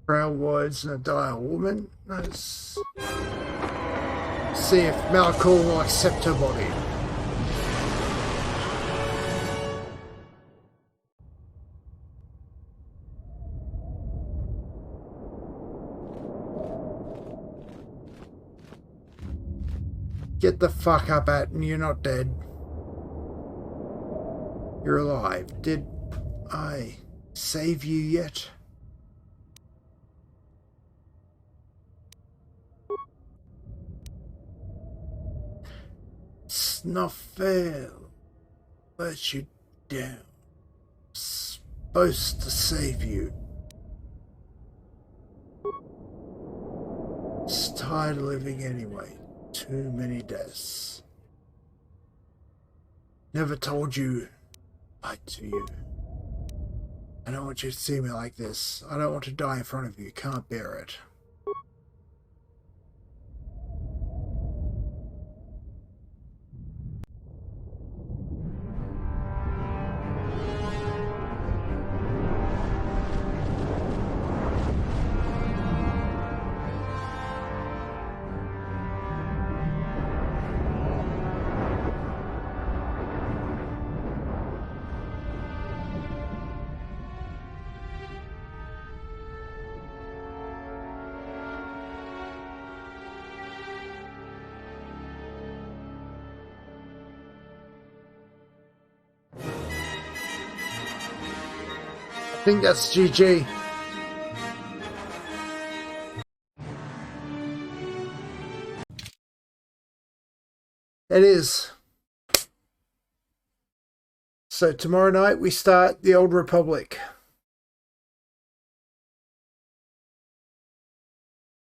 Proud words and a dire woman. Let's see if Malachor will accept her body. Get the fuck up, Atten. You're not dead. You're alive. Did I save you yet? It's not fair. Let you down. Supposed to save you. It's tired of living anyway. Too many deaths. Never told you. Lied to you. I don't want you to see me like this. I don't want to die in front of you. Can't bear it. I think that's GG. It is. So tomorrow night we start the Old Republic.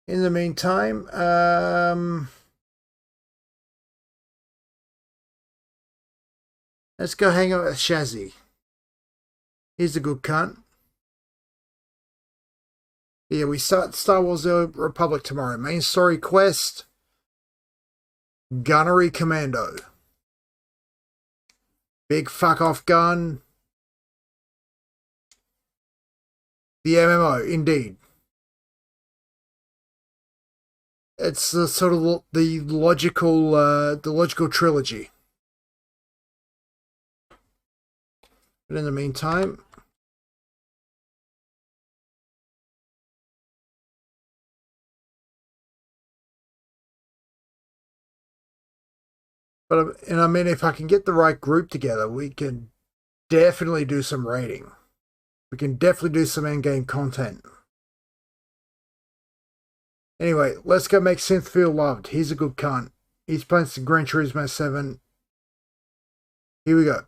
In the meantime, let's go hang out with Shazzy. He's a good cunt. Yeah, we start Star Wars The Old Republic tomorrow. Main story quest, Gunnery Commando. Big fuck off gun. The MMO, indeed. It's the sort of the logical trilogy. But in the meantime, and I mean, if I can get the right group together, we can definitely do some raiding. We can definitely do some endgame content. Anyway, let's go make Synth feel loved. He's a good cunt. He's playing some Gran Turismo 7. Here we go.